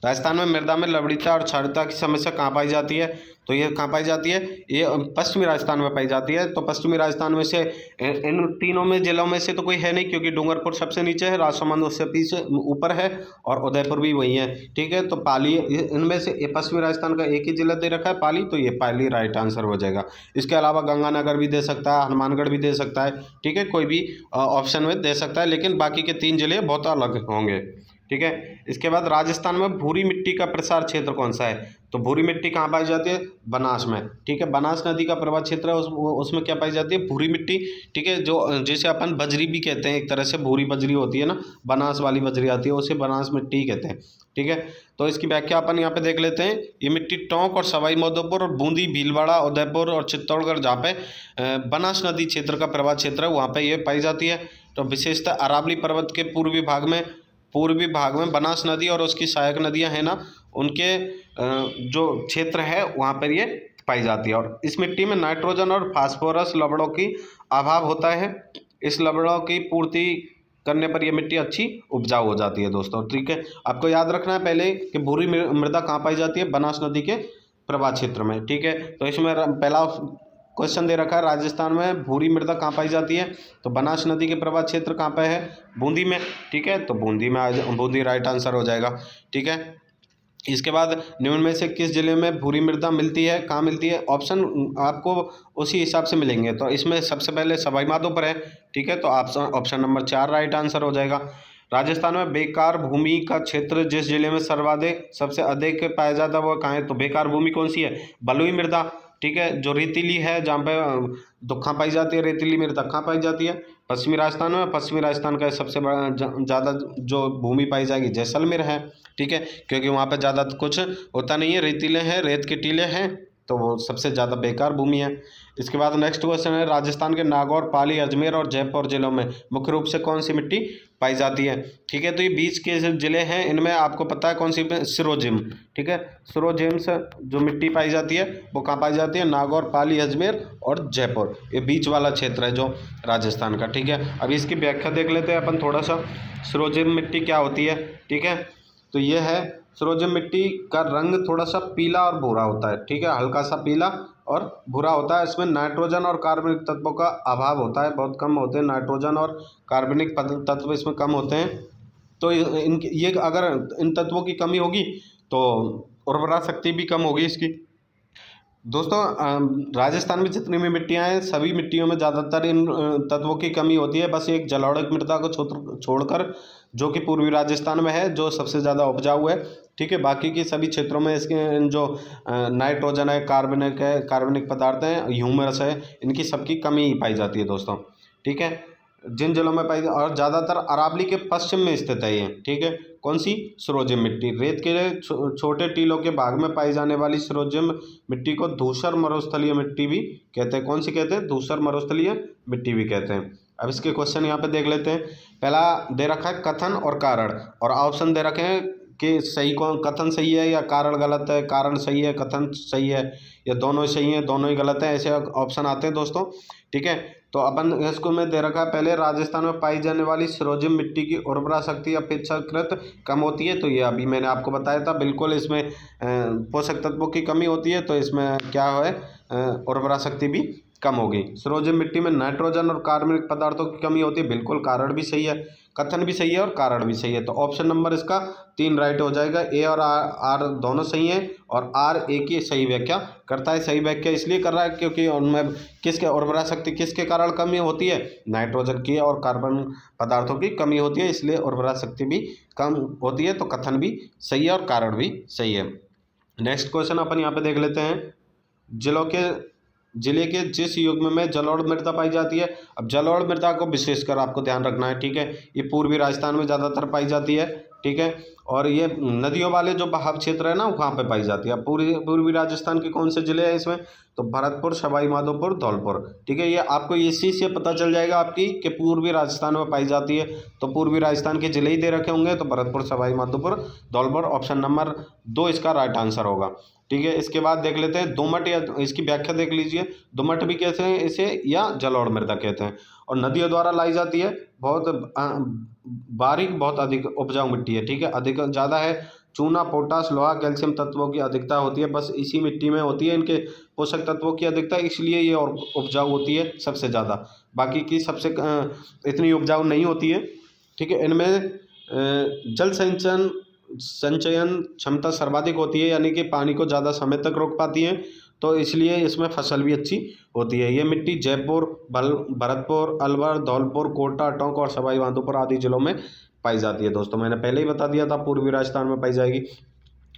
राजस्थान में मृदा में लवणीयता और क्षारीयता की समस्या कहाँ पाई जाती है? तो ये कहाँ पाई जाती है? ये पश्चिमी राजस्थान में पाई जाती है। तो पश्चिमी राजस्थान में से इन तीनों में जिलों में से तो कोई है नहीं, क्योंकि डूंगरपुर सबसे नीचे है, राजसमंद उससे पीछे ऊपर है और उदयपुर भी वही है। ठीक है, तो पाली इनमें से ये पश्चिमी राजस्थान का एक ही जिला दे रखा है पाली, तो ये पाली राइट आंसर हो जाएगा। इसके अलावा गंगानगर भी दे सकता है, हनुमानगढ़ भी दे सकता है। ठीक है, कोई भी ऑप्शन में दे सकता है, लेकिन बाकी के 3 जिले बहुत अलग होंगे। ठीक है, इसके बाद राजस्थान में भूरी मिट्टी का प्रसार क्षेत्र कौन सा है? तो भूरी मिट्टी कहाँ पाई जाती है? बनास में। ठीक है, बनास नदी का प्रवाह क्षेत्र है, उसमें क्या पाई जाती है? भूरी मिट्टी। ठीक है, जो जैसे अपन बजरी भी कहते हैं, एक तरह से भूरी बजरी होती है ना, बनास वाली बजरी आती है, उसे बनास मिट्टी कहते हैं। ठीक है, तो इसकी व्याख्या अपन यहाँ पे देख लेते हैं। ये मिट्टी टोंक और सवाई माधोपुर और बूंदी, भीलवाड़ा, उदयपुर और चित्तौड़गढ़, जहाँ पे बनास नदी क्षेत्र का प्रवाह क्षेत्र है, वहाँ पे ये पाई जाती है। तो विशेषतः अरावली पर्वत के पूर्वी भाग में बनास नदी और उसकी सहायक नदियां हैं ना, उनके जो क्षेत्र है वहाँ पर ये पाई जाती है। और इस मिट्टी में नाइट्रोजन और फास्फोरस लवणों की अभाव होता है। इस लवणों की पूर्ति करने पर यह मिट्टी अच्छी उपजाऊ हो जाती है दोस्तों। ठीक है, आपको याद रखना है पहले कि भूरी मृदा कहाँ पाई जाती है? बनास नदी के प्रवाह क्षेत्र में। ठीक है, तो इसमें पहला क्वेश्चन दे रखा है, राजस्थान में भूरी मृदा कहाँ पाई जाती है? तो बनास नदी के प्रवाह क्षेत्र कहाँ पे है? बूंदी में। ठीक है, तो बूंदी में बूंदी राइट आंसर हो जाएगा। ठीक है, इसके बाद निम्न में से किस जिले में भूरी मृदा मिलती है? कहाँ मिलती है? ऑप्शन आपको उसी हिसाब से मिलेंगे। तो इसमें सबसे पहले सवाई माधोपुर है। ठीक है, तो ऑप्शन नंबर 4 राइट आंसर हो जाएगा। राजस्थान में बेकार भूमि का क्षेत्र जिस जिले में सर्वाधिक सबसे अधिक पाया जाता है वो कहाँ है? तो बेकार भूमि कौन सी है? बलुई मृदा। ठीक है, जो रेतीली है, जहाँ पे कहाँ पाई जाती है रेतीली मृदा? कहाँ पाई जाती है? पश्चिमी राजस्थान में। पश्चिमी राजस्थान का सबसे बड़ा ज़्यादा जो भूमि पाई जाएगी जैसलमेर है। ठीक है, क्योंकि वहाँ पे ज़्यादा कुछ होता नहीं है, रेतीले हैं, रेत के टीले हैं, तो वो सबसे ज़्यादा बेकार भूमि है। इसके बाद नेक्स्ट क्वेश्चन है, राजस्थान के नागौर, पाली, अजमेर और जयपुर जिलों में मुख्य रूप से कौन सी मिट्टी पाई जाती है? ठीक है, तो ये बीच के जिले हैं, इनमें आपको पता है कौन सी? सिरोजिम। ठीक है, सिरोजिम से जो मिट्टी पाई जाती है वो कहाँ पाई जाती है? नागौर, पाली, अजमेर और जयपुर, ये बीच वाला क्षेत्र है जो राजस्थान का। ठीक है, अभी इसकी व्याख्या देख लेते हैं अपन थोड़ा सा। सिरोजिम मिट्टी क्या होती है? ठीक है, तो ये है, सिरोजिम मिट्टी का रंग थोड़ा सा पीला और भूरा होता है। ठीक है, हल्का सा पीला और भूरा होता है। इसमें नाइट्रोजन और कार्बनिक तत्वों का अभाव होता है, बहुत कम होते हैं नाइट्रोजन और कार्बनिक तत्व इसमें कम होते हैं। तो ये अगर इन तत्वों की कमी होगी तो उर्वरा शक्ति भी कम होगी इसकी। दोस्तों राजस्थान में जितनी भी मिट्टियाँ हैं सभी मिट्टियों में ज़्यादातर इन तत्वों की कमी होती है। बस एक जलौढ़ मृदा को छोड़कर, जो कि पूर्वी राजस्थान में है, जो सबसे ज़्यादा उपजाऊ है। ठीक है, बाकी की सभी क्षेत्रों में इसके जो नाइट्रोजन है, कार्बनिक पदार्थ हैं, ह्यूमस है, इनकी सबकी कमी ही पाई जाती है दोस्तों। ठीक है, जिन जिलों में पाई और ज़्यादातर अरावली के पश्चिम में स्थित है ये। ठीक है, कौन सी? सिरोजिम मिट्टी। रेत के छोटे टीलों के भाग में पाई जाने वाली सिरोजिम मिट्टी को धूसर मरुस्थलीय मिट्टी भी कहते हैं। कौन सी कहते हैं? धूसर मरुस्थलीय मिट्टी भी कहते हैं। अब इसके क्वेश्चन यहाँ पे देख लेते हैं। पहला दे रखा है कथन और कारण, और ऑप्शन दे रखे हैं कि सही कौन, कथन सही है या कारण गलत है, कारण सही है, कथन सही है, या दोनों सही है, दोनों ही गलत है, ऐसे ऑप्शन आते हैं दोस्तों। ठीक है, तो अपन इसको में दे रखा है, पहले राजस्थान में पाई जाने वाली सिरोजिम मिट्टी की उर्वरा शक्ति अपेक्षाकृत कम होती है। तो ये अभी मैंने आपको बताया था, बिल्कुल इसमें पोषक तत्वों की कमी होती है, तो इसमें क्या है, उर्वरा शक्ति भी कम होगी। सिरोजिम मिट्टी में नाइट्रोजन और कार्बनिक पदार्थों की कमी होती है, बिल्कुल कारण भी सही है, कथन भी सही है और कारण भी सही है। तो ऑप्शन नंबर इसका 3 राइट हो जाएगा। ए और आर दोनों सही हैं, और आर ए की सही व्याख्या करता है। सही व्याख्या इसलिए कर रहा है क्योंकि उनमें किसके उर्वरा शक्ति किसके कारण कमी होती है? नाइट्रोजन की और कार्बन पदार्थों की कमी होती है, इसलिए उर्वरा शक्ति भी कम होती है। तो कथन भी सही है और कारण भी सही है। नेक्स्ट क्वेश्चन अपन यहाँ पे देख लेते हैं। जिले के जिस युग्म में जलोढ़ मृदा पाई जाती है। अब जलोढ़ मृदा को विशेषकर आपको ध्यान रखना है। ठीक है, ये पूर्वी राजस्थान में ज़्यादातर पाई जाती है। ठीक है, और ये नदियों वाले जो बहाव क्षेत्र है ना वहाँ पे पाई जाती है। पूर्वी राजस्थान के कौन से जिले हैं इसमें? तो भरतपुर, सवाई माधोपुर, धौलपुर। ठीक है, ये आपको इसी से पता चल जाएगा आपकी कि पूर्वी राजस्थान में पाई जाती है। तो पूर्वी राजस्थान के जिले ही दे रखे होंगे, तो भरतपुर, सवाई माधोपुर, धौलपुर, ऑप्शन नंबर 2 इसका राइट आंसर होगा। ठीक है, इसके बाद देख लेते हैं दोमट, या इसकी व्याख्या देख लीजिए। दोमट भी कहते हैं इसे, या जलोढ़ मृदा कहते हैं, और नदियों द्वारा लाई जाती है। बहुत बारीक, बहुत अधिक उपजाऊ मिट्टी है। ठीक है, अधिक ज़्यादा है, चूना, पोटास, लोहा, कैल्शियम तत्वों की अधिकता होती है। बस इसी मिट्टी में होती है इनके पोषक तत्वों की अधिकता, इसलिए ये और उपजाऊ होती है सबसे ज़्यादा। बाकी की सबसे इतनी उपजाऊ नहीं होती है। ठीक है, इनमें जल संचयन संचयन क्षमता सर्वाधिक होती है, यानी कि पानी को ज़्यादा समय तक रोक पाती है, तो इसलिए इसमें फसल भी अच्छी होती है। ये मिट्टी जयपुर, भरतपुर, अलवर, धौलपुर, कोटा, टोंक और सवाई माधोपुर आदि जिलों में पाई जाती है। दोस्तों मैंने पहले ही बता दिया था, पूर्वी राजस्थान में पाई जाएगी।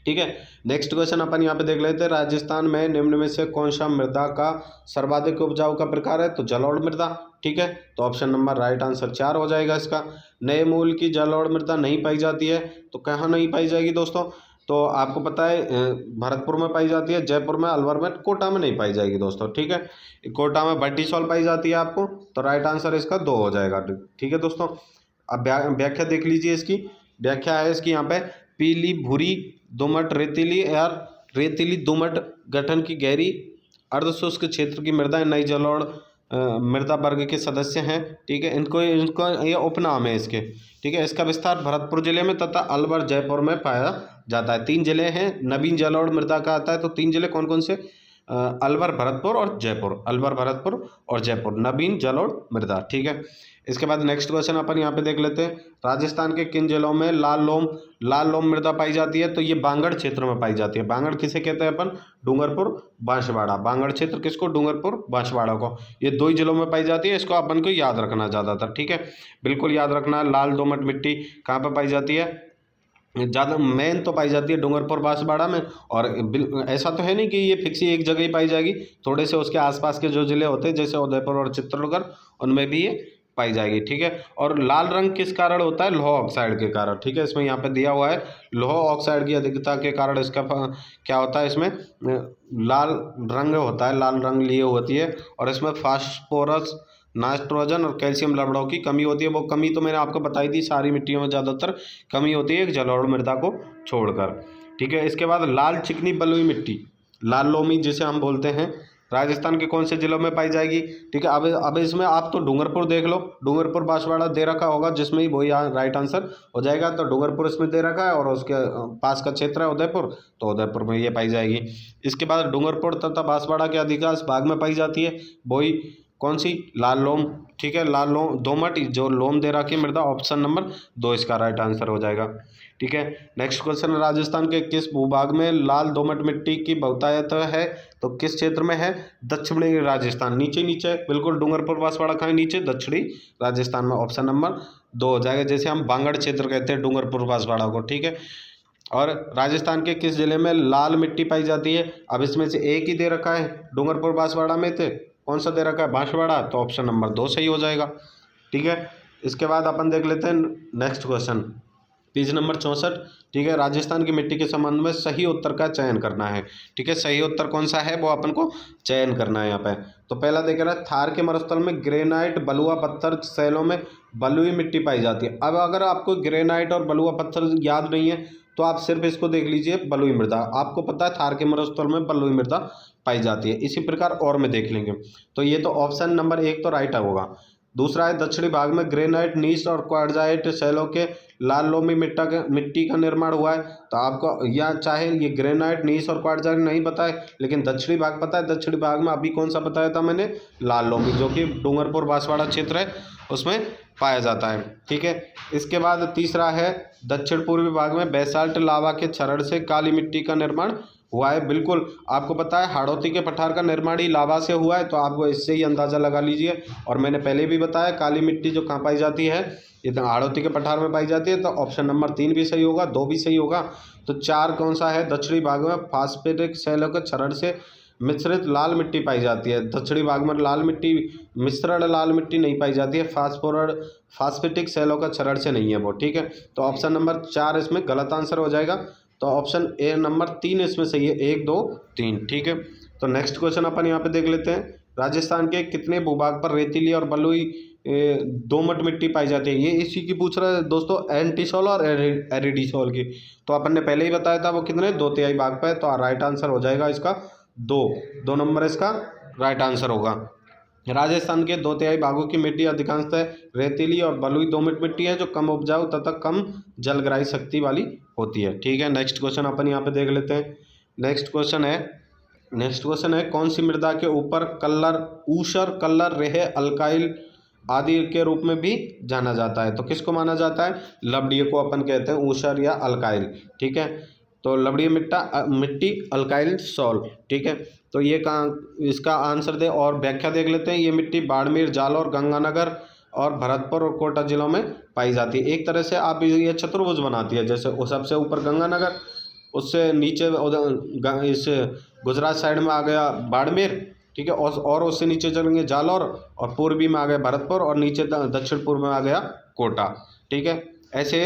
ठीक है, नेक्स्ट क्वेश्चन अपन यहाँ पे देख लेते हैं। राजस्थान में निम्न में से कौन सा मृदा का सर्वाधिक उपजाऊ का प्रकार है? तो जलोढ़ मृदा। ठीक है, तो ऑप्शन नंबर राइट आंसर 4 हो जाएगा इसका। नए मूल की जलोढ़ मृदा नहीं पाई जाती है, तो कहाँ नहीं पाई जाएगी दोस्तों? तो आपको पता है भरतपुर में पाई जाती है, जयपुर में, अलवर में, कोटा में नहीं पाई जाएगी दोस्तों। ठीक है, कोटा में भट्टीसॉल पाई जाती है आपको, तो राइट आंसर इसका 2 हो जाएगा। ठीक है दोस्तों, अब व्याख्या देख लीजिए इसकी। व्याख्या है इसकी यहाँ पे, पीली भूरी दोमट रेतीली या रेतीली दोमट गठन की गहरी अर्धशुष्क क्षेत्र की मृदा नई जलोढ़ मृदा वर्ग के सदस्य हैं। ठीक है, इनको इनको ये उपनाम है इसके। ठीक है, इसका विस्तार भरतपुर जिले में तथा अलवर, जयपुर में पाया जाता है। 3 जिले हैं नवीन जलोढ़ मृदा का आता है, तो 3 जिले कौन कौन से? अलवर, भरतपुर और जयपुर। अलवर, भरतपुर और जयपुर नवीन जलोढ़ मृदा। ठीक है, इसके बाद नेक्स्ट क्वेश्चन अपन यहाँ पे देख लेते हैं। राजस्थान के किन जिलों में लाल लोम मृदा पाई जाती है? तो ये बांगड़ क्षेत्र में पाई जाती है। बांगड़ किसे कहते हैं अपन? डूंगरपुर, बांसवाड़ा। बांगड़ क्षेत्र किसको? डूंगरपुर, बांसवाड़ा को। ये 2 ही जिलों में पाई जाती है, इसको अपन को याद रखना ज़्यादातर। ठीक है, बिल्कुल याद रखना। लाल दोमट मिट्टी कहाँ पर पाई जाती है? ज़्यादा मेन तो पाई जाती है डूंगरपुर, बांसवाड़ा में। और ऐसा तो है नहीं कि ये फिक्स ही एक जगह ही पाई जाएगी, थोड़े से उसके आसपास के जो ज़िले होते हैं जैसे उदयपुर और चित्तौड़गढ़, उनमें भी ये पाई जाएगी। ठीक है, और लाल रंग किस कारण होता है? लोह ऑक्साइड के कारण। ठीक है, इसमें यहाँ पे दिया हुआ है लोह ऑक्साइड की अधिकता के कारण इसका क्या होता है? इसमें लाल रंग होता है, लाल रंग लिए होती है, और इसमें फास्फोरस, नाइट्रोजन और कैल्शियम लवणों की कमी होती है। वो कमी तो मैंने आपको बताई थी, सारी मिट्टियों में ज़्यादातर कमी होती है एक जलोढ़ मृदा को छोड़कर। ठीक है, इसके बाद लाल चिकनी बलुई मिट्टी, लाल लोमी जिसे हम बोलते हैं, राजस्थान के कौन से जिलों में पाई जाएगी? ठीक है, अब इसमें आप तो डूंगरपुर देख लो, डूंगरपुर, बांसवाड़ा दे रखा होगा जिसमें ही वही राइट आंसर हो जाएगा। तो डूंगरपुर इसमें दे रखा है और उसके पास का क्षेत्र है उदयपुर, तो उदयपुर में ये पाई जाएगी। इसके बाद डूंगरपुर तथा बांसवाड़ा के अधिकांश भाग में पाई जाती है वही कौन सी? लाल लोम। ठीक है, लाल लोम दोमट जो लोम दे रखी है मृदा, ऑप्शन नंबर 2 इसका राइट आंसर हो जाएगा। ठीक है, नेक्स्ट क्वेश्चन, राजस्थान के किस भूभाग में लाल दोमट मिट्टी की बहुतायत है? तो किस क्षेत्र में है? दक्षिणी राजस्थान, नीचे नीचे बिल्कुल डूंगरपुर, बांसवाड़ा कहाँ नीचे? दक्षिणी राजस्थान में, ऑप्शन नंबर 2 हो जाएगा। जैसे हम बांगड़ क्षेत्र कहते हैं डूंगरपुर, बांसवाड़ा को। ठीक है, और राजस्थान के किस जिले में लाल मिट्टी पाई जाती है? अब इसमें से एक ही दे रखा है डूंगरपुर, बांसवाड़ा में थे, कौन सा दे रखा है? बांसवाड़ा, तो ऑप्शन नंबर 2 सही हो जाएगा। ठीक है, इसके बाद अपन देख लेते हैं नेक्स्ट क्वेश्चन, पेज नंबर 64। ठीक है, राजस्थान की मिट्टी के संबंध में सही उत्तर का चयन करना है। ठीक है, सही उत्तर कौन सा है वो अपन को चयन करना है यहाँ पे। तो पहला देख रहा है, थार के मरुस्थल में ग्रेनाइट, बलुआ पत्थर शैलों में बलुई मिट्टी पाई जाती है। अब अगर आपको ग्रेनाइट और बलुआ पत्थर याद नहीं है तो आप सिर्फ इसको देख लीजिए, बलुई मृदा। आपको पता है थार के मरुस्थल में बलुई मृदा पाई जाती है। इसी प्रकार और में देख लेंगे, तो ये तो ऑप्शन नंबर 1 तो राइट होगा। दूसरा है, दक्षिणी भाग में ग्रेनाइट, नीस और क्वार्टजाइट शैलों के लाल लोमी मिट्टी का निर्माण हुआ है। तो आपको या चाहे ये ग्रेनाइट, नीस और क्वार्टजाइट नहीं पता है, लेकिन दक्षिणी भाग पता है। दक्षिणी भाग में अभी कौन सा बताया था मैंने? लाल लोमी, जो कि डूंगरपुर, बांसवाड़ा क्षेत्र है उसमें पाया जाता है। ठीक है, इसके बाद तीसरा है, दक्षिण पूर्वी भाग में बेसाल्ट लावा के क्षरण से काली मिट्टी का निर्माण हुआ है। बिल्कुल आपको पता है हाड़ौती के पठार का निर्माण ही लावा से हुआ है, तो आपको इससे ही अंदाज़ा लगा लीजिए। और मैंने पहले भी बताया काली मिट्टी जो कहाँ पाई जाती है, ये हाड़ौती के पठार में पाई जाती है। तो ऑप्शन नंबर 3 भी सही होगा, 2 भी सही होगा। तो 4 कौन सा है? दक्षिणी भाग में फास्फेटिक शैलों के क्षरण से मिश्रित लाल मिट्टी पाई जाती है। दक्षिणी भाग में लाल मिट्टी, मिश्रण लाल मिट्टी नहीं पाई जाती है, फास्फेटिक शैलों का क्षरण से नहीं है वो। ठीक है, तो ऑप्शन नंबर 4 इसमें गलत आंसर हो जाएगा। तो ऑप्शन ए नंबर 3 इसमें सही है, 1 2 3। ठीक है, तो नेक्स्ट क्वेश्चन अपन यहाँ पे देख लेते हैं। राजस्थान के कितने भूभाग पर रेतीली और बलुई दोमट मिट्टी पाई जाती है? ये इसी की पूछ रहा है दोस्तों, एंटीसोल और एरिडीसोल की। तो अपन ने पहले ही बताया था वो कितने, 2/3 भाग पे। तो राइट आंसर हो जाएगा इसका 2 नंबर इसका राइट आंसर होगा। राजस्थान के 2/3 भागों की मिट्टी अधिकांशतः रेतीली और बलुई दोमट मिट्टी है, जो कम उपजाऊ तथा कम जलग्राही शक्ति वाली होती है। ठीक है, नेक्स्ट क्वेश्चन अपन यहाँ पे देख लेते हैं। नेक्स्ट क्वेश्चन है कौन सी मृदा के ऊपर कलर ऊसर कलर रेहे अल्काइल आदि के रूप में भी जाना जाता है। तो किसको माना जाता है? लवणीय को अपन कहते हैं ऊसर या अल्काइल। ठीक है, तो लवणीय मिट्टी अल्काइल सॉल। ठीक है, तो ये कहाँ इसका आंसर दे और व्याख्या देख लेते हैं। ये मिट्टी बाड़मेर, जालौर, गंगानगर और भरतपुर और कोटा जिलों में पाई जाती है। एक तरह से आप ये चतुर्भुज बनाती है, जैसे वो सबसे ऊपर गंगानगर, उससे नीचे इस गुजरात साइड में आ गया बाड़मेर। ठीक है, और उससे नीचे चलेंगे जालौर, और पूर्वी में आ गया भरतपुर, और नीचे दक्षिण पूर्व में आ गया कोटा। ठीक है, ऐसे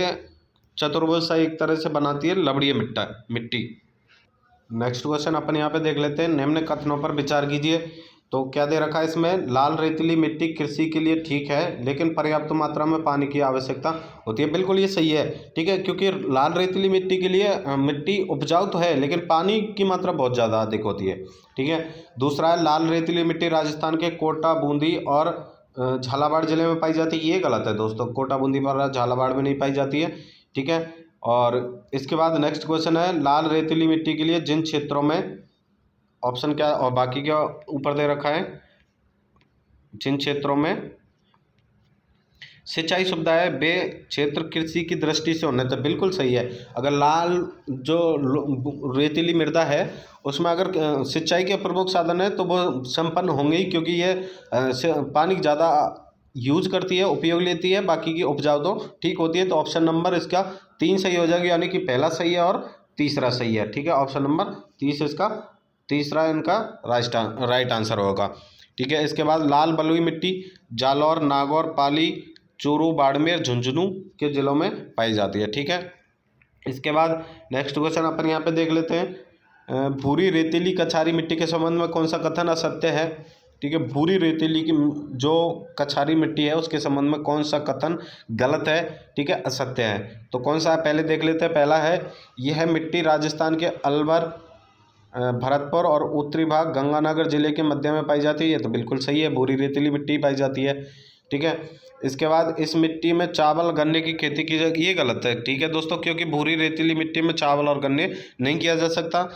चतुर्भुज सा एक तरह से बनाती है लवणीय मिट्टी। नेक्स्ट क्वेश्चन अपन यहाँ पे देख लेते हैं। निम्न कथनों पर विचार कीजिए। तो क्या दे रखा है इसमें? लाल रेतीली मिट्टी कृषि के लिए ठीक है, लेकिन पर्याप्त मात्रा में पानी की आवश्यकता होती है। बिल्कुल ये सही है। ठीक है, क्योंकि लाल रेतीली मिट्टी के लिए मिट्टी उपजाऊ तो है, लेकिन पानी की मात्रा बहुत ज़्यादा अधिक होती है। ठीक है, दूसरा है लाल रेतीली मिट्टी राजस्थान के कोटा, बूंदी और झालावाड़ जिले में पाई जाती है। ये गलत है दोस्तों, कोटा, बूंदी और झालावाड़ में नहीं पाई जाती है। ठीक है, और इसके बाद नेक्स्ट क्वेश्चन है लाल रेतीली मिट्टी के लिए जिन क्षेत्रों में, ऑप्शन क्या और बाकी क्या ऊपर दे रखा है, जिन क्षेत्रों में सिंचाई सुविधाएं वे क्षेत्र कृषि की दृष्टि से होने, तो बिल्कुल सही है। अगर लाल जो रेतीली मृदा है उसमें अगर सिंचाई के प्रमुख साधन है तो वो संपन्न होंगे ही, क्योंकि ये पानी ज़्यादा यूज करती है, उपयोग लेती है, बाकी की उपजाऊ तो ठीक होती है। तो ऑप्शन नंबर इसका 3 सही हो जाएगा, यानी कि पहला सही है और तीसरा सही है। ठीक है, ऑप्शन नंबर 30 इसका तीसरा इनका राइट आंसर होगा। ठीक है, इसके बाद लाल बलुई मिट्टी जालौर, नागौर, पाली, चूरू, बाड़मेर, झुंझुनू के जिलों में पाई जाती है। ठीक है, इसके बाद नेक्स्ट क्वेश्चन अपन यहाँ पे देख लेते हैं। भूरी रेतीली कछारी मिट्टी के संबंध में कौन सा कथन असत्य है? ठीक है, भूरी रेतीली की जो कछारी मिट्टी है उसके संबंध में कौन सा कथन गलत है? ठीक है, असत्य है। तो कौन सा है पहले देख लेते हैं। पहला है यह मिट्टी राजस्थान के अलवर, भरतपुर और उत्तरी भाग गंगानगर जिले के मध्य में पाई जाती है। तो बिल्कुल सही है, भूरी रेतीली मिट्टी पाई जाती है। ठीक है, इसके बाद इस मिट्टी में चावल, गन्ने की खेती की जाएगी। ये गलत है। ठीक है दोस्तों, क्योंकि भूरी रेतीली मिट्टी में चावल और गन्ने नहीं किया जा सकता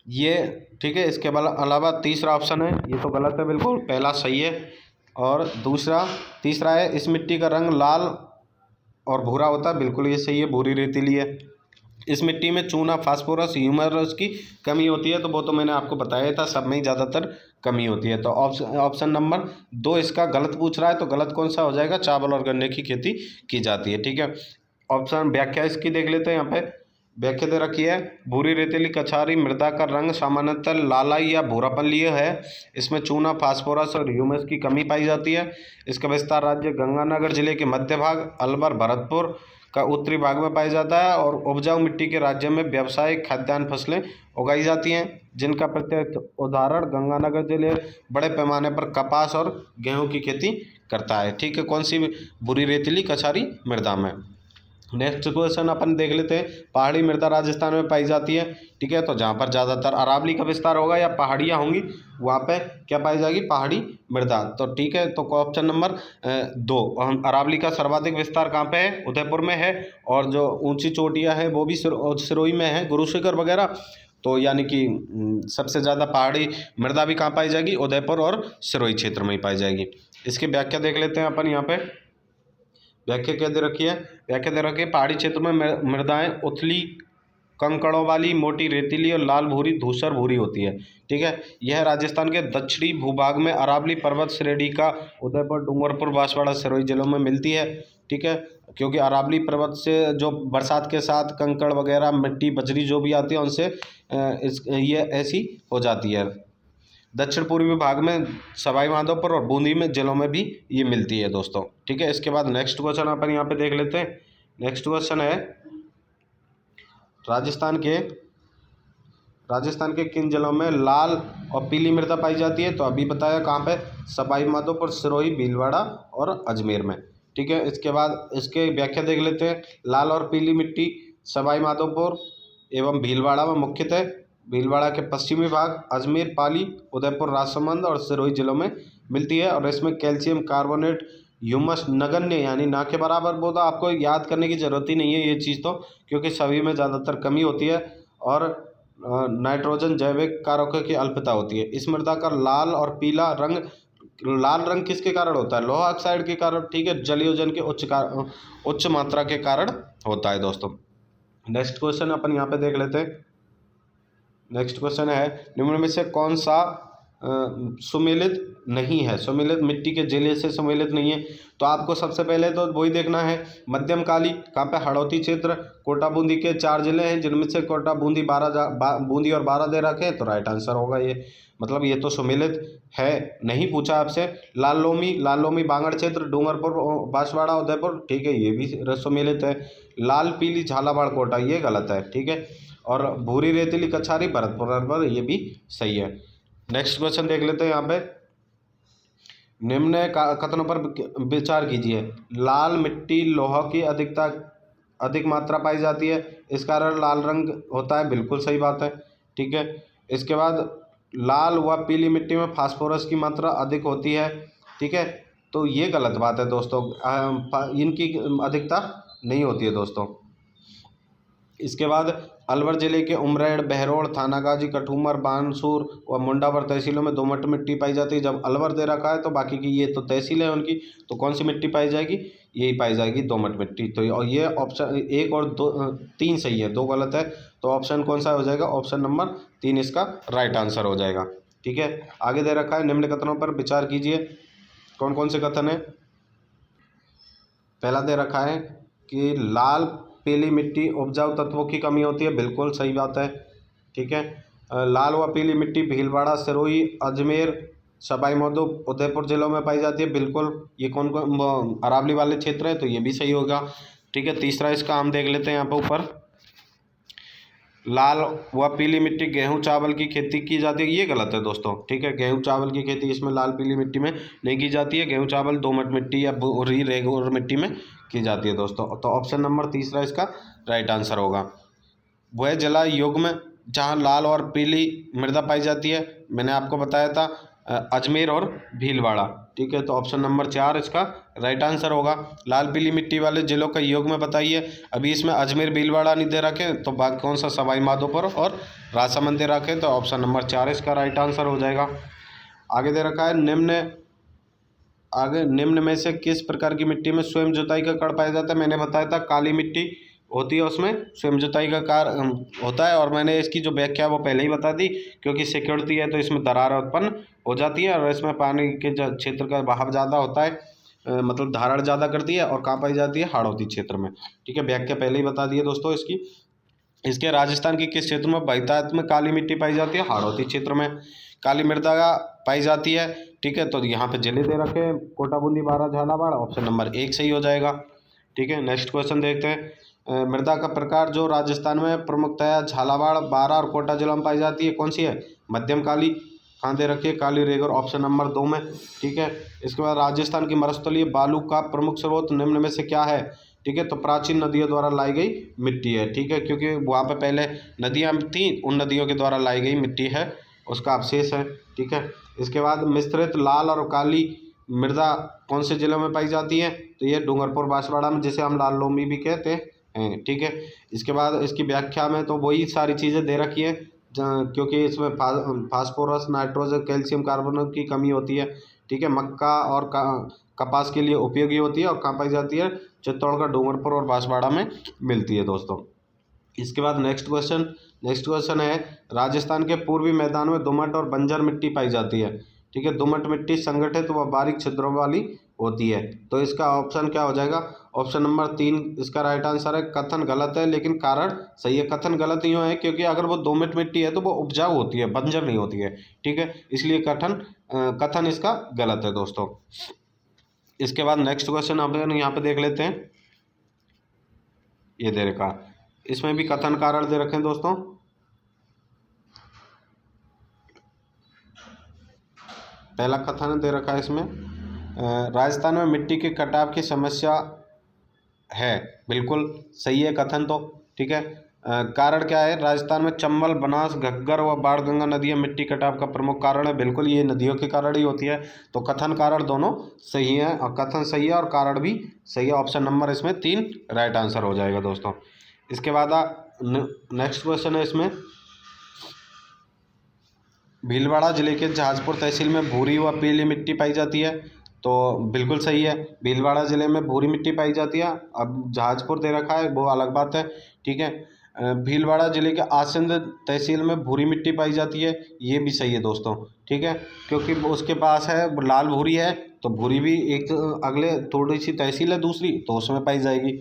ये। ठीक है, इसके अलावा तीसरा ऑप्शन है ये तो गलत है, बिल्कुल पहला सही है। और तीसरा है इस मिट्टी का रंग लाल और भूरा होता है। बिल्कुल ये सही है, भूरी रेतीली है। इस मिट्टी में चूना, फास्फोरस, ह्यूमस की कमी होती है। तो वो तो मैंने आपको बताया था, सब में ही ज़्यादातर कमी होती है। तो ऑप्शन नंबर 2 इसका गलत पूछ रहा है। तो गलत कौन सा हो जाएगा? चावल और गन्ने की खेती की जाती है। ठीक है, ऑप्शन व्याख्या इसकी देख लेते हैं। यहाँ पे व्याख्या दे रखी है, भूरी रेतीली कछारी मृदा का रंग सामान्यतः लालाई या भूरापन लिए है। इसमें चूना, फास्फोरस और ह्यूमस की कमी पाई जाती है। इसका विस्तार राज्य गंगानगर जिले के मध्य भाग, अलवर, भरतपुर का उत्तरी भाग में पाया जाता है। और उपजाऊ मिट्टी के राज्य में व्यावसायिक खाद्यान्न फसलें उगाई जाती हैं, जिनका प्रत्यक्ष उदाहरण गंगानगर जिले बड़े पैमाने पर कपास और गेहूं की खेती करता है। ठीक है, कौन सी? भूरी रेतीली कछारी मृदा में। नेक्स्ट क्वेश्चन अपन देख लेते हैं। पहाड़ी मृदा राजस्थान में पाई जाती है। ठीक है, तो जहाँ पर ज़्यादातर अरावली का विस्तार होगा या पहाड़ियाँ होंगी वहाँ पे क्या पाई जाएगी? पहाड़ी मृदा। तो ठीक है, तो ऑप्शन नंबर 2 अरावली का सर्वाधिक विस्तार कहाँ पे है? उदयपुर में है। और जो ऊंची चोटियाँ हैं वो भी सिरोही में है, गुरु शिखर वगैरह। तो यानी कि सबसे ज़्यादा पहाड़ी मृदा भी कहाँ पाई जाएगी? उदयपुर और सिरोही क्षेत्र में ही पाई जाएगी। इसकी व्याख्या देख लेते हैं अपन यहाँ पे। व्याख्या क्या दे रखी है? व्याख्या दे रखी है, पहाड़ी क्षेत्र में मृदाएं उथली, कंकड़ों वाली, मोटी, रेतीली और लाल भूरी, धूसर भूरी होती है। ठीक है, यह राजस्थान के दक्षिणी भूभाग में अरावली पर्वत श्रेणी का उदयपुर, डूंगरपुर, बांसवाड़ा, सिरोही जिलों में मिलती है। ठीक है, क्योंकि अरावली पर्वत से जो बरसात के साथ कंकड़ वगैरह, मिट्टी, बजरी जो भी आती है उनसे ये ऐसी हो जाती है। दक्षिण पूर्वी भाग में सवाई माधोपुर और बूंदी में जिलों में भी ये मिलती है दोस्तों। ठीक है, इसके बाद नेक्स्ट क्वेश्चन अपन यहाँ पे देख लेते हैं। नेक्स्ट क्वेश्चन है राजस्थान के किन जिलों में लाल और पीली मृदा पाई जाती है? तो अभी बताया कहाँ पे, सवाई माधोपुर, सिरोही, भीलवाड़ा और अजमेर में। ठीक है, इसके बाद इसके व्याख्या देख लेते हैं। लाल और पीली मिट्टी सवाई माधोपुर एवं भीलवाड़ा में मुख्यतः भीलवाड़ा के पश्चिमी भाग अजमेर, पाली, उदयपुर, राजसमंद और सिरोही जिलों में मिलती है। और इसमें कैल्शियम कार्बोनेट ह्यूमस नगण्य यानी ना के बराबर, वो तो आपको याद करने की ज़रूरत ही नहीं है ये चीज़ तो, क्योंकि सभी में ज़्यादातर कमी होती है। और नाइट्रोजन जैविक कारकों की अल्पता होती है। इस मृदा का लाल और पीला रंग, लाल रंग किसके कारण होता है? लोहा ऑक्साइड के कारण, ठीक है, जलयोजन के उच्च मात्रा के कारण होता है दोस्तों। नेक्स्ट क्वेश्चन अपन यहाँ पे देख लेते हैं। नेक्स्ट क्वेश्चन है, निम्न में से कौन सा सुमेलित नहीं है? सुमेलित मिट्टी के जिले से सुमेलित नहीं है, तो आपको सबसे पहले तो वही देखना है, मध्यम काली कहाँ पे? हड़ौती क्षेत्र। कोटा बूंदी के 4 जिले हैं, जिनमें से कोटा बूंदी बूंदी और 12 दे रखे हैं, तो राइट आंसर होगा ये, मतलब ये तो सुमेलित है, नहीं पूछा आपसे। लाल लोमी बांगड़ क्षेत्र, डूंगरपुर, बांसवाड़ा, उदयपुर, ठीक है, ये भी सुमेलित है। लाल पीली झालावाड़ कोटा, ये गलत है, ठीक है। और भूरी रेतीली कछारी भरतपुर अरवल, ये भी सही है। नेक्स्ट क्वेश्चन देख लेते हैं यहाँ पे, निम्न कथनों पर विचार कीजिए। लाल मिट्टी लोहा की अधिक मात्रा पाई जाती है, इस कारण लाल रंग होता है, बिल्कुल सही बात है, ठीक है। इसके बाद लाल व पीली मिट्टी में फास्फोरस की मात्रा अधिक होती है, ठीक है, तो ये गलत बात है दोस्तों, इनकी अधिकता नहीं होती है दोस्तों। इसके बाद अलवर जिले के उमरेड, बहरोड़, थानागाजी, कठूमर, बानसूर और मुंडावर तहसीलों में दोमट मिट्टी पाई जाती है। जब अलवर दे रखा है तो बाकी की ये तो तहसील है उनकी, तो कौन सी मिट्टी पाई जाएगी? यही पाई जाएगी, दोमट मिट्टी। तो और ये ऑप्शन 1 और 2 3 सही है, 2 गलत है, तो ऑप्शन कौन सा हो जाएगा? ऑप्शन नंबर 3 इसका राइट आंसर हो जाएगा, ठीक है। आगे दे रखा है, निम्न कथनों पर विचार कीजिए। कौन कौन से कथन है? पहला दे रखा है कि लाल पीली मिट्टी उपजाऊ तत्वों की कमी होती है, बिल्कुल सही बात है, ठीक है। लाल व पीली मिट्टी भीलवाड़ा, सिरोही, अजमेर, सवाई माधोपुर, उदयपुर जिलों में पाई जाती है, बिल्कुल। ये कौन कौन अरावली वाले क्षेत्र है, तो ये भी सही होगा, ठीक है। तीसरा इसका हम देख लेते हैं यहाँ पर ऊपर, लाल व पीली मिट्टी गेहूं चावल की खेती की जाती है, ये गलत है दोस्तों, ठीक है। गेहूं चावल की खेती इसमें लाल पीली मिट्टी में नहीं की जाती है, गेहूं चावल दोमट मिट्टी या भूरी रेगुलर मिट्टी में की जाती है दोस्तों। तो ऑप्शन नंबर तीसरा इसका राइट आंसर होगा। वह जला युग्म जहाँ लाल और पीली मृदा पाई जाती है, मैंने आपको बताया था अजमेर और भीलवाड़ा, ठीक है, तो ऑप्शन नंबर 4 इसका राइट आंसर होगा। लाल पीली मिट्टी वाले जिलों का योग में बताइए। अभी इसमें अजमेर भीलवाड़ा नहीं दे रखे, तो बाकी कौन सा? सवाई माधोपुर और राजसमंद दे रखे, तो ऑप्शन नंबर 4 इसका राइट आंसर हो जाएगा। आगे दे रखा है, निम्न में से किस प्रकार की मिट्टी में स्वयं जुताई का कण पाया जाता है? मैंने बताया था काली मिट्टी होती है, उसमें स्वयं जुताई का कार्य होता है, और मैंने इसकी जो व्याख्या है वो पहले ही बता दी, क्योंकि सिक्योरिटी है तो इसमें दरार उत्पन्न हो जाती है, और इसमें पानी के क्षेत्र का बहाव ज़्यादा होता है, मतलब धारण ज़्यादा करती है, और कहाँ पाई जाती है? हाड़ौती क्षेत्र में, ठीक है, व्याख्या पहले ही बता दी है दोस्तों इसकी। इसके राजस्थान के किस क्षेत्र में बहुतायत में काली मिट्टी पाई जाती है? हाड़ौती क्षेत्र में काली मृदा पाई जाती है, ठीक है। तो यहाँ पे जिले दे रखे हैं, कोटा बूंदी, बारा, झालावाड़, ऑप्शन नंबर 1 सही हो जाएगा, ठीक है। नेक्स्ट क्वेश्चन देखते हैं, मृदा का प्रकार जो राजस्थान में प्रमुखतया झालावाड़, बारा और कोटा जिलों में पाई जाती है, कौन सी है? मध्यम काली, कहाँ दे रखी है? काली रेगुलर, ऑप्शन नंबर 2 में, ठीक है। इसके बाद राजस्थान की मरुस्थलीय बालू का प्रमुख स्रोत निम्न में से क्या है? ठीक है, तो प्राचीन नदियों द्वारा लाई गई मिट्टी है, ठीक है, क्योंकि वहाँ पे पहले नदियाँ थीं, उन नदियों के द्वारा लाई गई मिट्टी है, उसका अवशेष है, ठीक है। इसके बाद मिश्रित लाल और काली मृदा कौन से जिलों में पाई जाती है? तो ये डूंगरपुर, बांसवाड़ा में, जिसे हम लाल लोमी भी कहते हैं, ठीक है। इसके बाद इसकी व्याख्या में तो वही सारी चीज़ें दे रखी है, क्योंकि इसमें फास्फोरस, नाइट्रोजन, कैल्शियम, कार्बन की कमी होती है, ठीक है। मक्का और कपास के लिए उपयोगी होती है, और कहाँ पाई जाती है? चित्तौड़गढ़, डूंगरपुर और बांसवाड़ा में मिलती है दोस्तों। इसके बाद नेक्स्ट क्वेश्चन है, राजस्थान के पूर्वी मैदान में दोमट और बंजर मिट्टी पाई जाती है, ठीक है। दोमट मिट्टी संगठित व बारीक छिद्रों वाली होती है, तो इसका ऑप्शन क्या हो जाएगा? ऑप्शन नंबर 3 इसका राइट आंसर है। कथन गलत है, लेकिन कारण सही है। कथन गलत यूँ है क्योंकि अगर वो दोमट मिट्टी है तो वो उपजाऊ होती है, बंजर नहीं होती है, ठीक है, इसलिए कथन इसका गलत है दोस्तों। इसके बाद नेक्स्ट क्वेश्चन आप यहाँ पे देख लेते हैं, ये दे रखा, इसमें भी कथन कारण दे रखे हैं दोस्तों। पहला कथन दे रखा है इसमें, राजस्थान में मिट्टी के कटाव की समस्या है, बिल्कुल सही है कथन तो, ठीक है। कारण क्या है? राजस्थान में चंबल, बनास, घग्गर व बाणगंगा नदियाँ मिट्टी कटाव का प्रमुख कारण है। बिल्कुल ये नदियों के कारण ही होती है। तो कथन कारण दोनों सही है, और कथन सही है और कारण भी सही है। ऑप्शन नंबर इसमें 3 राइट आंसर हो जाएगा दोस्तों। इसके बाद नेक्स्ट क्वेश्चन है इसमें, भीलवाड़ा जिले के जहाजपुर तहसील में भूरी व पीली मिट्टी पाई जाती है। तो बिल्कुल सही है, भीलवाड़ा जिले में भूरी मिट्टी पाई जाती है। अब जहाजपुर दे रखा है वो अलग बात है, ठीक है। भीलवाड़ा जिले के आसिंद तहसील में भूरी मिट्टी पाई जाती है, ये भी सही है दोस्तों, ठीक है। क्योंकि वो उसके पास है लाल भूरी है, तो भूरी भी एक अगले थोड़ी सी तहसील है दूसरी, तो उसमें पाई जाएगी।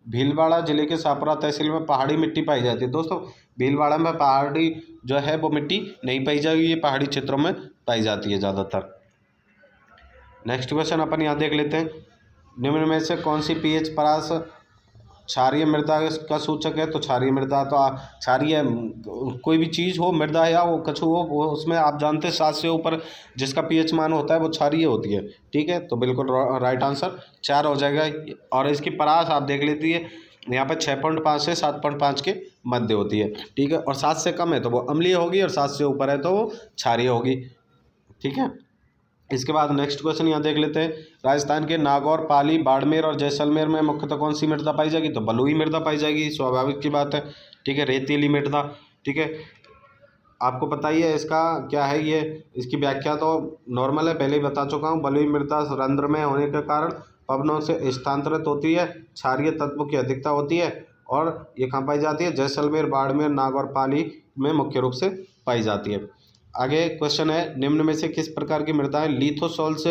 भीलवाड़ा जिले के सापरा तहसील में पहाड़ी मिट्टी पाई जाती है दोस्तों। भीलवाड़ा में पहाड़ी जो है वो मिट्टी नहीं पाई जाएगी, ये पहाड़ी क्षेत्रों में पाई जाती है ज़्यादातर। नेक्स्ट क्वेश्चन अपन यहाँ देख लेते हैं, निम्न में से कौन सी पीएच परास क्षारीय मृदा का सूचक है? तो क्षारीय मृदा तो क्षारीय कोई भी चीज़ हो, मृदा या वो कछु हो, वो उसमें आप जानते हैं 7 से ऊपर जिसका पीएच मान होता है वो क्षारीय होती है, ठीक है। तो बिल्कुल राइट आंसर 4 हो जाएगा। और इसकी परास आप देख लेती है, यहाँ पर 6.5 से 7.5 के मध्य होती है, ठीक है। और 7 से कम है तो वो अम्लीय होगी, और 7 से ऊपर है तो वो क्षारीय होगी, ठीक है। इसके बाद नेक्स्ट क्वेश्चन यहाँ देख लेते हैं, राजस्थान के नागौर, पाली, बाड़मेर और जैसलमेर में मुख्यतः कौन सी मृदा पाई जाएगी? तो बलुई मृदा पाई जाएगी, स्वाभाविक की बात है, ठीक है, रेतीली मृदा, ठीक है। आपको पता ही है इसका क्या है, ये इसकी व्याख्या तो नॉर्मल है, पहले ही बता चुका हूँ। बलुई मृदा रंध्र में होने के कारण पवनों से स्थानांतरित होती है, क्षारीय तत्व की अधिकता होती है, और ये कहाँ पाई जाती है? जैसलमेर, बाड़मेर, नागौर, पाली में मुख्य रूप से पाई जाती है। आगे क्वेश्चन है, निम्न में से किस प्रकार की मृदाएं लिथोसॉल्स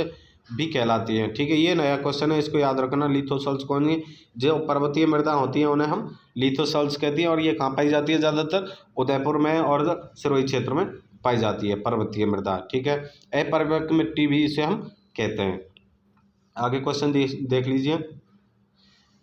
भी कहलाती हैं? ठीक है, ये नया क्वेश्चन है, इसको याद रखना। लिथोसॉल्स कौन है? जो पर्वतीय मृदा होती हैं उन्हें हम लिथोसॉल्स कहती हैं, और ये कहाँ पाई जाती है? ज़्यादातर उदयपुर में और सिरोही क्षेत्र में पाई जाती है पर्वतीय मृदा, ठीक है। अपर्वत मिट्टी भी इसे हम कहते हैं। आगे क्वेश्चन देख लीजिए,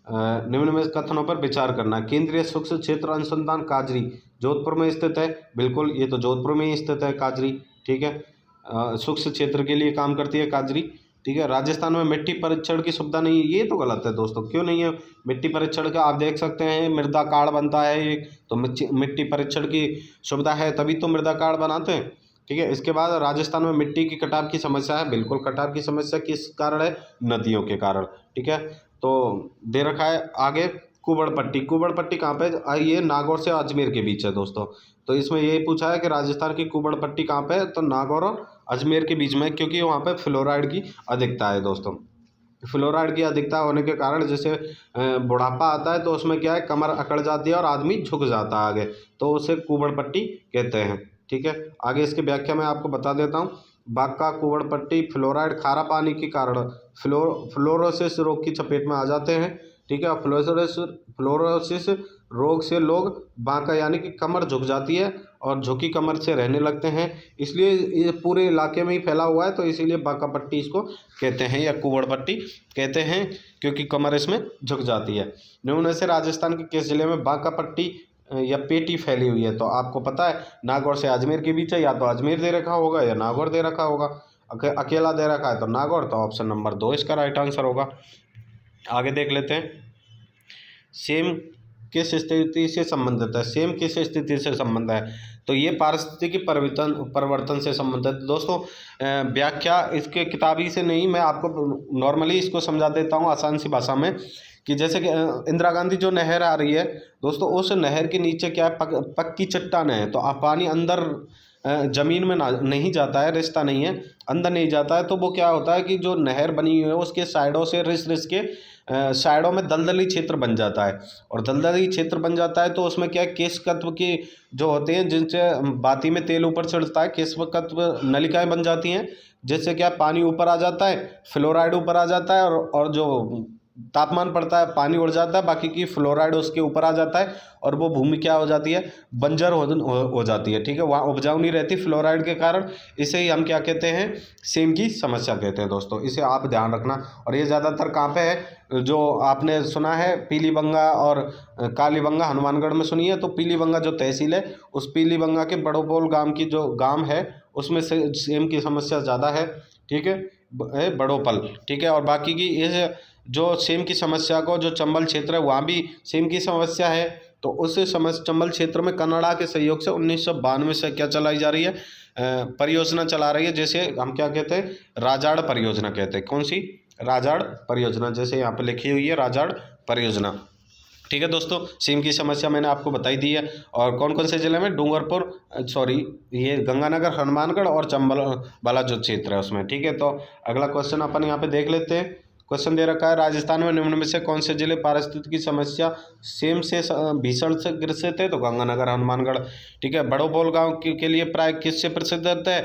निम्न में कथनों पर विचार करना। केंद्रीय सूक्ष्म क्षेत्र अनुसंधान काजरी जोधपुर में स्थित है। बिल्कुल, ये तो जोधपुर में ही स्थित है काजरी, ठीक है। सूक्ष्म क्षेत्र के लिए काम करती है काजरी, ठीक है। राजस्थान में मिट्टी परीक्षण की सुविधा नहीं है, ये तो गलत है दोस्तों। क्यों नहीं है मिट्टी परीक्षण का? आप देख सकते हैं मृदा कार्ड बनता है एक, तो मिट्टी परीक्षण की सुविधा है तभी तो मृदा कार्ड बनाते हैं, ठीक है। इसके बाद राजस्थान में मिट्टी की कटाव की समस्या है। बिल्कुल, कटाव की समस्या किस कारण है? नदियों के कारण, ठीक है। तो दे रखा है आगे कुबड़ पट्टी। कुबड़ पट्टी कहाँ पे? ये नागौर से अजमेर के बीच है दोस्तों। तो इसमें ये पूछा है कि राजस्थान की कुबड़ पट्टी कहाँ पे है? तो नागौर और अजमेर के बीच में, क्योंकि वहाँ पे फ्लोराइड की अधिकता है दोस्तों। फ्लोराइड की अधिकता होने के कारण जैसे बुढ़ापा आता है तो उसमें क्या है, कमर अकड़ जाती है और आदमी झुक जाता है आगे, तो उसे कुबड़ पट्टी कहते हैं, ठीक है। आगे इसकी व्याख्या मैं आपको बता देता हूँ। बाका कुबड़ पट्टी फ्लोराइड खारा पानी के कारण फ्लोरोसिस रोग की चपेट में आ जाते हैं, ठीक है। फ्लोरोसिस रोग से लोग बांका यानी कि कमर झुक जाती है और झुकी कमर से रहने लगते हैं, इसलिए ये पूरे इलाके में ही फैला हुआ है, तो इसीलिए बांका पट्टी इसको कहते हैं या कुबड़ पट्टी कहते हैं, क्योंकि कमर इसमें झुक जाती है। निम्न से राजस्थान के किस जिले में बांका पट्टी या पेटी फैली हुई है? तो आपको पता है नागौर से अजमेर के बीच है, या तो अजमेर दे रखा होगा या नागौर दे रखा होगा। अकेला दे रखा है तो नागौर, तो ऑप्शन नंबर 2 इसका राइट आंसर होगा। आगे देख लेते हैं, सेम किस स्थिति से संबंधित है? सेम किस स्थिति से संबंध है? तो ये पारिस्थितिकी परिवर्तन से संबंधित है दोस्तों। व्याख्या इसके किताबी से नहीं, मैं आपको नॉर्मली इसको समझा देता हूँ आसान सी भाषा में, कि जैसे कि इंदिरा गांधी जो नहर आ रही है दोस्तों, उस नहर के नीचे क्या है, पक्की चट्टान है, तो पानी अंदर ज़मीन में ना नहीं जाता है, रिसता नहीं है, अंदर नहीं जाता है, तो वो क्या होता है कि जो नहर बनी हुई है उसके साइडों से रिस के साइडों में दलदली क्षेत्र बन जाता है, और दलदली क्षेत्र बन जाता है तो उसमें क्या है, केशकत्व की जो होते हैं जिनसे बाती में तेल ऊपर चढ़ता है, केशकत्व नलिकाएं बन जाती हैं, जिससे क्या पानी ऊपर आ जाता है, फ्लोराइड ऊपर आ जाता है, और जो तापमान पड़ता है पानी उड़ जाता है, बाकी की फ्लोराइड उसके ऊपर आ जाता है, और वो भूमि क्या हो जाती है, बंजर हो जाती है, ठीक है, वहाँ उपजाऊ नहीं रहती फ्लोराइड के कारण। इसे ही हम क्या कहते हैं, सेम की समस्या कहते हैं दोस्तों, इसे आप ध्यान रखना। और ये ज़्यादातर कहाँ पे है, जो आपने सुना है पीलीबंगा और कालीबंगा हनुमानगढ़ में सुनी है, तो पीलीबंगा जो तहसील है उस पीलीबंगा के बड़ोपोल गांव की जो गांव है उसमें से सेम की समस्या ज़्यादा है, ठीक है, बड़ोपल, ठीक है। और बाकी की इस जो सेम की समस्या को जो चंबल क्षेत्र है वहाँ भी सेम की समस्या है, तो उस समय चंबल क्षेत्र में कनाडा के सहयोग से 1992 से क्या चलाई जा रही है, परियोजना चला रही है, जैसे हम क्या कहते हैं, राजाड़ परियोजना कहते हैं। कौन सी? राजाड़ परियोजना, जैसे यहाँ पे लिखी हुई है राजाड़ परियोजना। ठीक है दोस्तों, सेम की समस्या मैंने आपको बताई दी है। और कौन कौन से जिले में? डूंगरपुर, सॉरी ये गंगानगर, हनुमानगढ़ और चंबल वाला जो क्षेत्र है उसमें। ठीक है, तो अगला क्वेश्चन अपन यहाँ पे देख लेते हैं। क्वेश्चन दे रखा है, राजस्थान में निम्न में से कौन से जिले पारिस्थितिकी की समस्या सेम से भीषण से ग्रसित है? तो गंगानगर, हनुमानगढ़। ठीक है, बड़ोपोल गाँव के लिए प्राय किससे प्रसिद्ध है?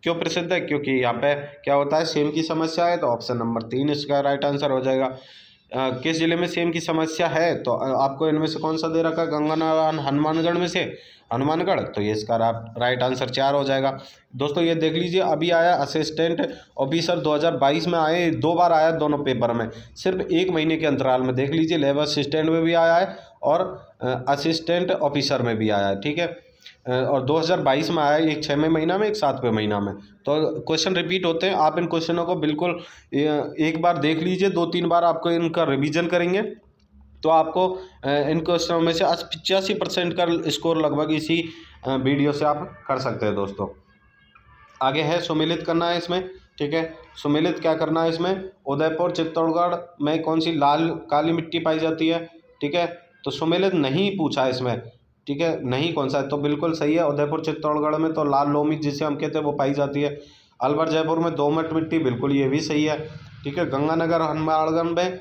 क्यों प्रसिद्ध है? क्योंकि यहाँ पे क्या होता है, सेम की समस्या है। तो ऑप्शन नंबर 3 इसका राइट आंसर हो जाएगा। किस जिले में सेम की समस्या है? तो आपको इनमें से कौन सा दे रखा है? गंगानगर, हनुमानगढ़ में से हनुमानगढ़, तो ये इसका राइट आंसर 4 हो जाएगा। दोस्तों ये देख लीजिए, अभी आया असिस्टेंट ऑफिसर 2022 में आए, 2 बार आया दोनों पेपर में, सिर्फ 1 महीने के अंतराल में। देख लीजिए, लेबर असिस्टेंट में भी आया है और असिस्टेंट ऑफिसर में भी आया है। ठीक है, और 2022 में आया, एक 6वें महीना में, एक 7वें महीना में। तो क्वेश्चन रिपीट होते हैं, आप इन क्वेश्चनों को बिल्कुल एक बार देख लीजिए, 2-3 बार आपको इनका रिवीजन करेंगे तो आपको इन क्वेश्चनों में से 85% का स्कोर लगभग इसी वीडियो से आप कर सकते हैं दोस्तों। आगे है सुमेलित करना है इसमें। ठीक है, सुमेलित क्या करना है इसमें? उदयपुर, चित्तौड़गढ़ में कौन सी लाल काली मिट्टी पाई जाती है? ठीक है, तो सुमेलित नहीं पूछा है इसमें। ठीक है, नहीं कौन सा है? तो बिल्कुल सही है, उदयपुर चित्तौड़गढ़ में तो लाल लोमी जिसे हम कहते हैं वो पाई जाती है। अलवर जयपुर में दोमट मिट्टी, बिल्कुल ये भी सही है। ठीक है, गंगानगर, हनुमानगढ़ में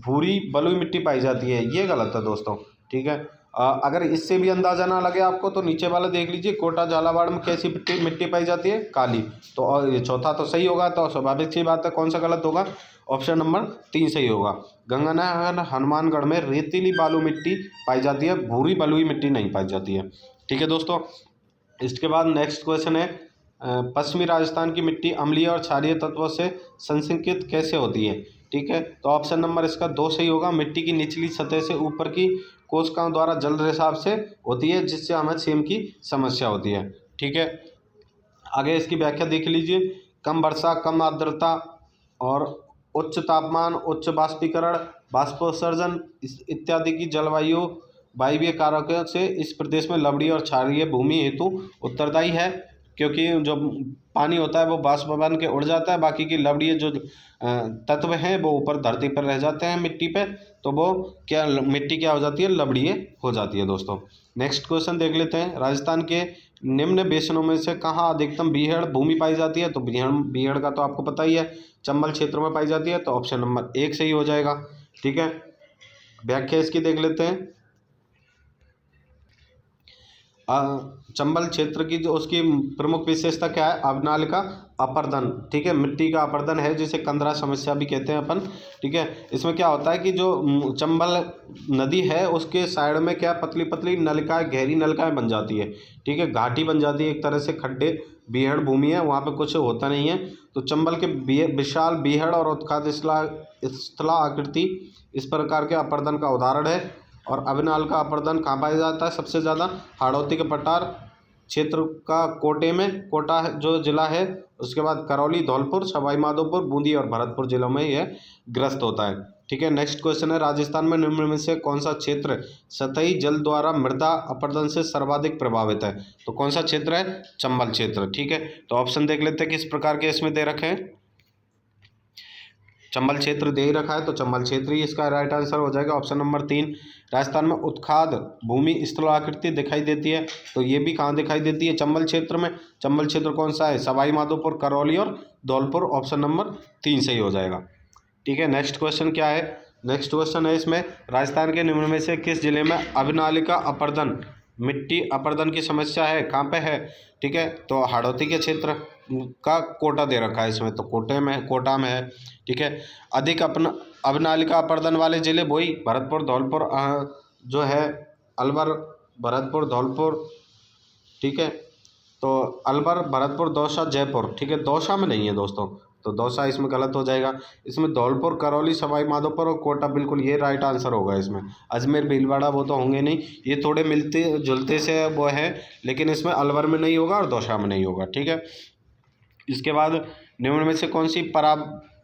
भूरी बलुई मिट्टी पाई जाती है, ये गलत है दोस्तों। ठीक है, अगर इससे भी अंदाजा ना लगे आपको तो नीचे वाला देख लीजिए, कोटा झालावाड़ में कैसी मिट्टी पाई जाती है? काली। तो और ये चौथा तो सही होगा, तो स्वाभाविक सी बात है, कौन सा गलत होगा? ऑप्शन नंबर 3 सही होगा। गंगानगर, हनुमानगढ़ में रेतीली बालू मिट्टी पाई जाती है, भूरी बलुई मिट्टी नहीं पाई जाती है। ठीक है दोस्तों, इसके बाद नेक्स्ट क्वेश्चन है, पश्चिमी राजस्थान की मिट्टी अम्लीय और क्षारीय तत्वों से संसिंचित कैसे होती है? ठीक है, तो ऑप्शन नंबर इसका 2 सही होगा। मिट्टी की निचली सतह से ऊपर की कोशिकाओं द्वारा जल रिसाव से होती है, जिससे हमें सेम की समस्या होती है। ठीक है, आगे इसकी व्याख्या देख लीजिए। कम वर्षा, कम आर्द्रता और उच्च तापमान, उच्च बाष्पीकरण, बाष्पोत्सर्जन इत्यादि की जलवायु वायवीय कारकों से इस प्रदेश में लवणीय और क्षारीय भूमि हेतु उत्तरदायी है। क्योंकि जो पानी होता है वो बाष्प बन के उड़ जाता है, बाकी की लवणीय जो तत्व हैं वो ऊपर धरती पर रह जाते हैं मिट्टी पे, तो वो क्या मिट्टी क्या हो जाती है? लवणीय हो जाती है दोस्तों। नेक्स्ट क्वेश्चन देख लेते हैं, राजस्थान के निम्न बेसिनों में से कहाँ अधिकतम बीहड़ भूमि पाई जाती है? तो बीहड़ का तो आपको पता ही है, चंबल क्षेत्र में पाई जाती है, तो ऑप्शन नंबर 1 सही हो जाएगा। ठीक है, व्याख्या इसकी देख लेते हैं। चंबल क्षेत्र की जो उसकी प्रमुख विशेषता क्या है? अवनालिका अपर्दन। ठीक है, मिट्टी का अपर्दन है, जिसे कंदरा समस्या भी कहते हैं अपन। ठीक है, इसमें क्या होता है कि जो चंबल नदी है उसके साइड में क्या पतली पतली नलिकाएं, गहरी नलिकाएं बन जाती है। ठीक है, घाटी बन जाती है एक तरह से, खड्डे, बीहड़ भूमि है, वहाँ पे कुछ होता नहीं है। तो चंबल के विशाल बीहड़ और उत्खाद स्थला आकृति इस प्रकार के अपर्दन का उदाहरण है। और अविनाल का अपर्दन कहाँ पाया जाता है सबसे ज़्यादा? हाड़ौती के पठार क्षेत्र का कोटे में, कोटा जो जिला है, उसके बाद करौली, धौलपुर, सवाई माधोपुर, बूंदी और भरतपुर जिलों में यह ग्रस्त होता है। ठीक है, नेक्स्ट क्वेश्चन है, राजस्थान में निम्न में से कौन सा क्षेत्र सतही जल द्वारा मृदा अपर्दन से सर्वाधिक प्रभावित है? तो कौन सा क्षेत्र है? चंबल क्षेत्र। ठीक है, तो ऑप्शन देख लेते हैं किस प्रकार के इसमें दे रखे हैं। चंबल क्षेत्र दे ही रखा है, तो चंबल क्षेत्र ही इसका राइट आंसर हो जाएगा, ऑप्शन नंबर 3। राजस्थान में उत्खाद भूमि स्थलाकृति दिखाई देती है, तो ये भी कहाँ दिखाई देती है? चंबल क्षेत्र में। चंबल क्षेत्र कौन सा है? सवाई माधोपुर, करौली और धौलपुर, ऑप्शन नंबर 3 सही हो जाएगा। ठीक है, नेक्स्ट क्वेश्चन क्या है? नेक्स्ट क्वेश्चन है इसमें, राजस्थान के निम्न में से किस जिले में अविनालिका अपर्दन, मिट्टी अपर्दन की समस्या है? कहाँ पे है? ठीक है, तो हाड़ौती के क्षेत्र का कोटा दे रखा है इसमें, तो कोटा में है। ठीक है, अधिक अविनालिका अपर्दन वाले जिले वही भरतपुर, धौलपुर जो है, अलवर, भरतपुर, धौलपुर। ठीक है, तो अलवर, भरतपुर, दौसा, जयपुर। ठीक है, दौसा में नहीं है दोस्तों, तो दौसा इसमें गलत हो जाएगा। इसमें धौलपुर, करौली, सवाई माधोपुर और कोटा, बिल्कुल ये राइट आंसर होगा इसमें। अजमेर, भीलवाड़ा वो तो होंगे नहीं, ये थोड़े मिलते जुलते से वो है, लेकिन इसमें अलवर में नहीं होगा और दौसा में नहीं होगा। ठीक है, इसके बाद निम्न में से कौन सी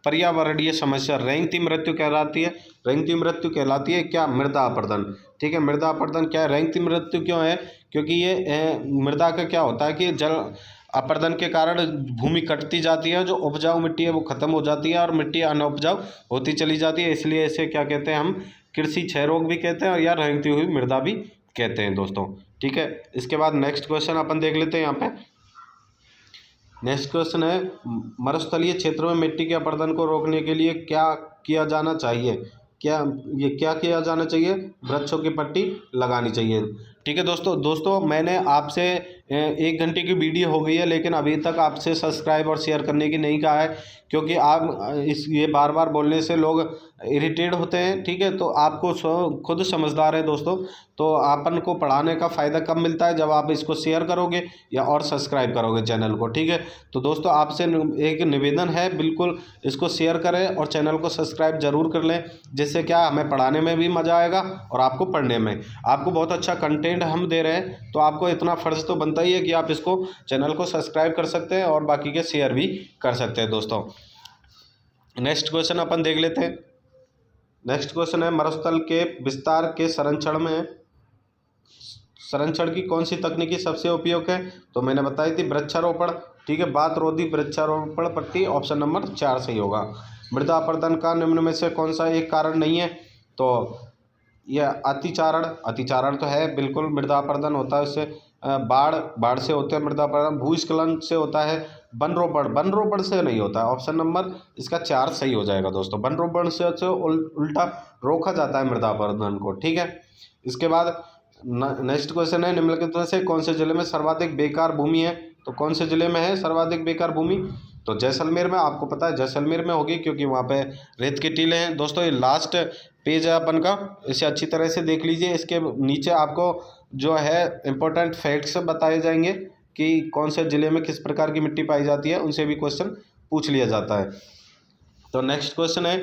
पर्यावरणीय समस्या रेंगती मृत्यु कहलाती है। रेंगती मृत्यु कहलाती है क्या? मृदा अपरदन। ठीक है, मृदा अपरदन क्या है? रेंगती मृत्यु क्यों है? क्योंकि ये मृदा का क्या होता है कि जल अपरदन के कारण भूमि कटती जाती है, जो उपजाऊ मिट्टी है वो खत्म हो जाती है और मिट्टी अनउपजाऊ होती चली जाती है। इसलिए इसे क्या कहते हैं हम? कृषि क्षय रोग भी कहते हैं और या रेंगती हुई मृदा भी कहते हैं दोस्तों। ठीक है, इसके बाद नेक्स्ट क्वेश्चन अपन देख लेते हैं यहाँ पे। नेक्स्ट क्वेश्चन है, मरुस्थलीय क्षेत्रों में मिट्टी के अपरदन को रोकने के लिए क्या किया जाना चाहिए? क्या किया जाना चाहिए? वृक्षों की पट्टी लगानी चाहिए। ठीक है दोस्तों मैंने आपसे 1 घंटे की वीडियो हो गई है, लेकिन अभी तक आपसे सब्सक्राइब और शेयर करने की नहीं कहा है, क्योंकि आप ये बार बार बोलने से लोग इरिटेट होते हैं। ठीक है, तो आपको खुद समझदार है दोस्तों, तो अपन को पढ़ाने का फ़ायदा कब मिलता है? जब आप इसको शेयर करोगे या और सब्सक्राइब करोगे चैनल को। ठीक है, तो दोस्तों आपसे एक निवेदन है, बिल्कुल इसको शेयर करें और चैनल को सब्सक्राइब जरूर कर लें, जिससे क्या हमें पढ़ाने में भी मज़ा आएगा और आपको पढ़ने में। आपको बहुत अच्छा कंटेंट हम दे रहे हैं, तो आपको इतना फ़र्ज़ तो बनता ही है कि आप इसको चैनल को सब्सक्राइब कर सकते हैं और बाकी के शेयर भी कर सकते हैं दोस्तों। नेक्स्ट क्वेश्चन अपन देख लेते हैं। नेक्स्ट क्वेश्चन है, मरुस्थल के विस्तार के संरक्षण की कौन सी तकनीकी सबसे उपयोगी है? तो मैंने बताई थी वृक्षारोपण। ठीक है, बात रोधी वृक्षारोपण पट्टी, ऑप्शन नंबर 4 सही होगा। मृदा अपरदन का निम्न में से कौन सा एक कारण नहीं है? तो यह अतिचारण तो है, बिल्कुल मृदा अपरदन होता है उससे। बाढ़ से होते हैं मृदा अपरदन। भूस्खलन से होता है। वन रोपण से नहीं होता है। ऑप्शन नंबर इसका 4 सही हो जाएगा दोस्तों। वन रोपण से उल्टा रोका जाता है मृदा अपरदन को। ठीक है, इसके बाद नेक्स्ट क्वेश्चन है, निम्नलिखित में से कौन से जिले में सर्वाधिक बेकार भूमि है? तो कौन से जिले में है सर्वाधिक बेकार भूमि? तो जैसलमेर में, आपको पता है जैसलमेर में होगी, क्योंकि वहाँ पे रेत के टीले हैं। दोस्तों ये लास्ट पेज है अपन का, इसे अच्छी तरह से देख लीजिए। इसके नीचे आपको जो है इम्पोर्टेंट फैक्ट्स बताए जाएंगे कि कौन से ज़िले में किस प्रकार की मिट्टी पाई जाती है, उनसे भी क्वेश्चन पूछ लिया जाता है। तो नेक्स्ट क्वेश्चन है,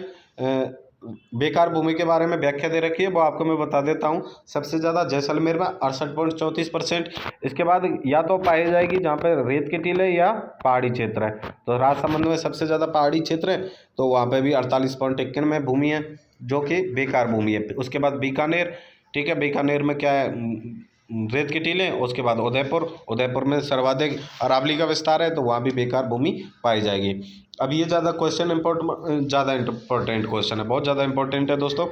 बेकार भूमि के बारे में व्याख्या दे रखी है, वो आपको मैं बता देता हूँ। सबसे ज़्यादा जैसलमेर में 68.34%। इसके बाद या तो पाई जाएगी जहाँ पर रेत के टीले या पहाड़ी क्षेत्र है। तो राजसमंद में सबसे ज़्यादा पहाड़ी क्षेत्र है, तो वहाँ पे भी 48.51 में भूमि है जो कि बेकार भूमि है। उसके बाद बीकानेर। ठीक है, बीकानेर में क्या है? रेत के टीले। उसके बाद उदयपुर में सर्वाधिक अरावली का विस्तार है, तो वहाँ भी बेकार भूमि पाई जाएगी। अब ये ज़्यादा इंपॉर्टेंट क्वेश्चन है, बहुत ज़्यादा इंपॉर्टेंट है दोस्तों।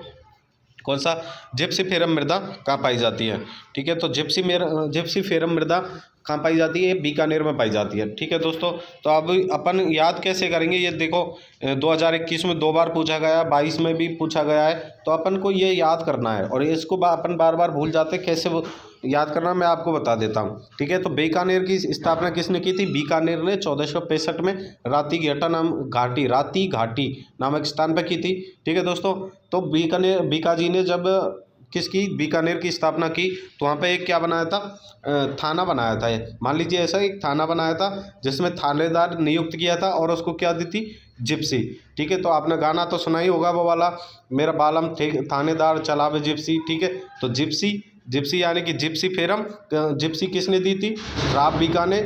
कौन सा? जिप्सीफेरम मृदा कहाँ पाई जाती है? ठीक है, तो जिप्सीफेरम मृदा कहाँ पाई जाती है? बीकानेर में पाई जाती है। ठीक है दोस्तों, तो अब अपन याद कैसे करेंगे? ये देखो 2021 में 2 बार पूछा गया, 22 में भी पूछा गया है, तो अपन को ये याद करना है और इसको अपन बार बार भूल जाते हैं। कैसे वो याद करना मैं आपको बता देता हूँ। ठीक है, तो बीकानेर की स्थापना किसने की थी? बीकानेर ने 1465 में राती घाटी नामक स्थान पर की थी। ठीक है दोस्तों, तो बीकाजी ने जब बीकानेर की स्थापना की, तो वहाँ पे एक क्या बनाया था? थाना बनाया था। मान लीजिए ऐसा एक थाना बनाया था जिसमें थानेदार नियुक्त किया था और उसको क्या दी थी? जिप्सी। ठीक है, तो आपने गाना तो सुना ही होगा वो वाला, मेरा बालम थानेदार चलावे जिप्सी। ठीक है, तो जिप्सी यानी कि जिप्सीफेरम जिप्सी किसने दी थी? राव बीका ने।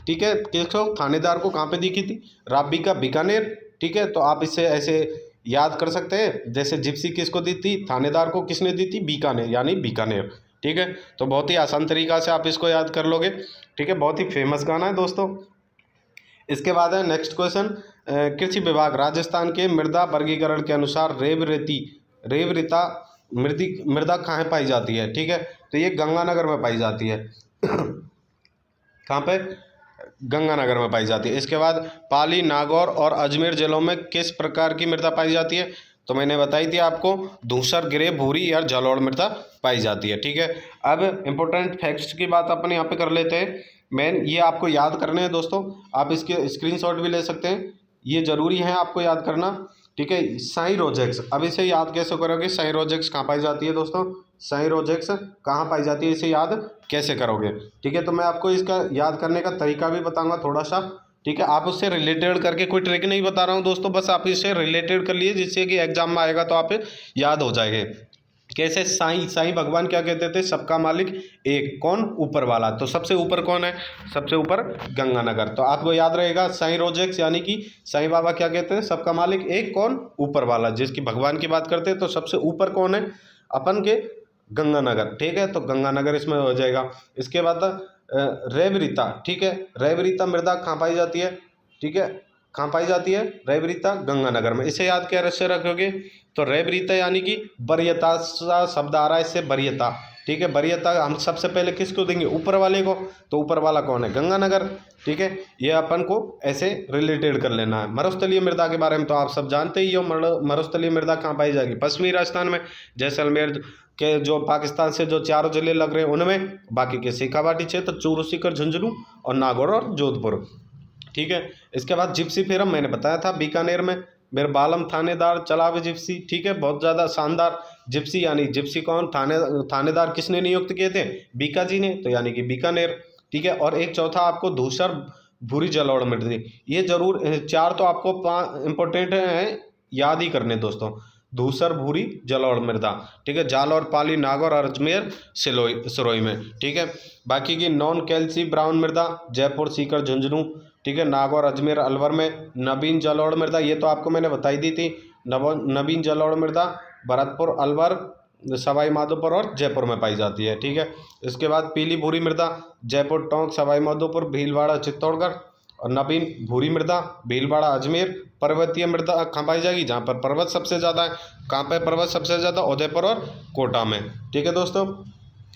ठीक है, किसको? थानेदार को कहाँ पे दी की थी? राव बीका, बीकानेर। ठीक है, तो आप इसे ऐसे याद कर सकते हैं, जैसे जिप्सी किसको दी थी? थानेदार को किसने दी थी? बीकानेर, यानी बीकानेर। ठीक है, तो बहुत ही आसान तरीका से आप इसको याद कर लोगे। ठीक है, बहुत ही फेमस गाना है दोस्तों। इसके बाद है नेक्स्ट क्वेश्चन, कृषि विभाग राजस्थान के मृदा वर्गीकरण के अनुसार रेवरिता मृदा कहाँ पाई जाती है? ठीक है, तो ये गंगानगर में पाई जाती है। कहाँ पे? गंगानगर में पाई जाती है। इसके बाद पाली, नागौर और अजमेर जिलों में किस प्रकार की मृदा पाई जाती है? तो मैंने बताई थी आपको, धूसर, ग्रे, भूरी या जलोढ़ मृदा पाई जाती है। ठीक है, अब इम्पोर्टेंट फैक्ट्स की बात अपन यहाँ पे कर लेते हैं। ये आपको याद करने हैं दोस्तों, आप इसके स्क्रीनशॉट भी ले सकते हैं, ये ज़रूरी है आपको याद करना। ठीक है, साइरोजेक्स, अब इसे याद कैसे करोगे? साइरोजेक्स कहाँ पाई जाती है दोस्तों? साइरोजेक्स कहाँ पाई जाती है, इसे याद कैसे करोगे? ठीक है, तो मैं आपको इसका याद करने का तरीका भी बताऊंगा थोड़ा सा। ठीक है, आप उससे रिलेटेड करके, कोई ट्रिक नहीं बता रहा हूँ दोस्तों, बस आप इससे रिलेटेड कर लिए, जिससे कि एग्जाम में आएगा तो आप याद हो जाएंगे। कैसे? साईं, साईं भगवान क्या कहते थे? सबका मालिक एक, कौन? ऊपर वाला। तो सबसे ऊपर कौन है? सबसे ऊपर गंगानगर। तो आपको याद रहेगा साईं रोजेक्स, यानी कि साईं बाबा क्या कहते हैं? सबका मालिक एक, कौन? ऊपर वाला। जिसकी भगवान की बात करते हैं तो सबसे ऊपर कौन है? अपन के गंगानगर, ठीक है। तो गंगानगर इसमें हो जाएगा। इसके बाद रेवरिता, ठीक है। रेवरिता मृदा कहाँ पाई जाती है? ठीक है, कहाँ पाई जाती है? रेवरिता गंगानगर में। इसे याद कैसे रखोगे? तो रेवरिता यानी कि वरीयता सा शब्द आ रहा है इससे, वरीयता, ठीक है। वरीयता हम सबसे पहले किसको देंगे? ऊपर वाले को। तो ऊपर वाला कौन है? गंगानगर, ठीक है। ये अपन को ऐसे रिलेटेड कर लेना है। मरुस्थलीय मृदा के बारे में तो आप सब जानते ही हो। मरुस्थलीय मृदा कहाँ पाई जाएगी? पश्चिमी राजस्थान में, जैसलमेर के जो पाकिस्तान से जो 4 जिले लग रहे हैं उनमें, बाकी के शेखावाटी क्षेत्र, चूरू, सीकर, झुंझुनू और नागौर और जोधपुर, ठीक है। इसके बाद जिप्सी फेरम मैंने बताया था बीकानेर में, बिरबालम थानेदार चलावे जिप्सी, ठीक है। बहुत ज़्यादा शानदार जिप्सी, यानी जिप्सी कौन? थानेदार किसने नियुक्त किए थे? बीका जी ने, तो यानी कि बीकानेर, ठीक है। और एक चौथा आपको धूसर भूरी जलोढ़ मृदा, ये जरूर 4 तो आपको इंपॉर्टेंट है, याद ही करने दोस्तों। धूसर भूरी जलोढ़ मृदा, ठीक है। जालौर, पाली, नागौर और अजमेर सिरोही में, ठीक है। बाकी की नॉन कैल्सी ब्राउन मृदा जयपुर, सीकर, झुंझुनू, ठीक है। नागौर, अजमेर, अलवर में। नवीन जलोढ़ मृदा, ये तो आपको मैंने बताई दी थी। नवीन जलोढ़ मृदा भरतपुर, अलवर, सवाई माधोपुर और जयपुर में पाई जाती है, ठीक है। इसके बाद पीली भूरी मृदा जयपुर, टोंक, सवाई माधोपुर, भीलवाड़ा, चित्तौड़गढ़। और नवीन भूरी मृदा भीलवाड़ा, अजमेर। पर्वतीय मृदा कहाँ पाई जाएगी? जहाँ पर पर्वत सबसे ज़्यादा है। कहाँ पर पर्वत सबसे ज़्यादा? उदयपुर और कोटा में, ठीक है दोस्तों।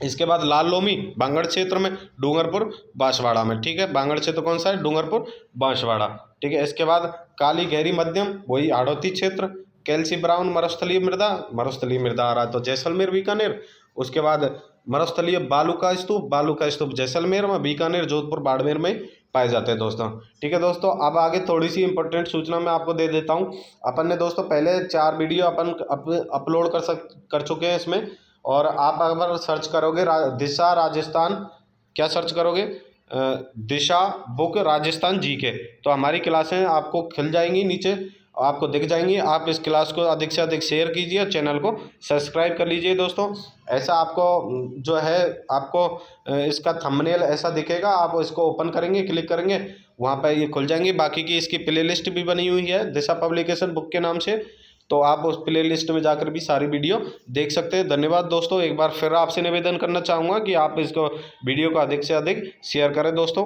इसके बाद लाल लोमी बांगड़ क्षेत्र में, डूंगरपुर, बांसवाड़ा में, ठीक है। बांगड़ क्षेत्र कौन सा है? डूंगरपुर, बांसवाड़ा, ठीक है। इसके बाद काली गहरी मध्यम, वही हाड़ौती क्षेत्र। कैल्सी ब्राउन मरुस्थलीय मृदा आ रहा है तो जैसलमेर, बीकानेर। उसके बाद मरुस्थलीय बालू का स्तूप जैसलमेर में, बीकानेर, जोधपुर, बाड़मेर में पाए जाते हैं दोस्तों, ठीक है दोस्तों। अब आगे थोड़ी सी इंपॉर्टेंट सूचना मैं आपको दे देता हूँ। अपन ने दोस्तों पहले 4 वीडियो अपन अपलोड कर चुके हैं इसमें। और आप अगर सर्च करोगे दिशा राजस्थान, क्या सर्च करोगे? दिशा बुक राजस्थान जीके, तो हमारी क्लासें आपको खिल जाएंगी, नीचे आपको दिख जाएंगी। आप इस क्लास को अधिक से अधिक शेयर कीजिए और चैनल को सब्सक्राइब कर लीजिए दोस्तों। ऐसा आपको जो है, आपको इसका थंबनेल ऐसा दिखेगा, आप इसको ओपन करेंगे, क्लिक करेंगे, वहाँ पर ये खुल जाएंगे। बाकी की इसकी प्लेलिस्ट भी बनी हुई है दिशा पब्लिकेशन बुक के नाम से, तो आप उस प्लेलिस्ट में जाकर भी सारी वीडियो देख सकते हैं। धन्यवाद दोस्तों। एक बार फिर आपसे निवेदन करना चाहूँगा कि आप इसको वीडियो को अधिक से अधिक शेयर करें दोस्तों।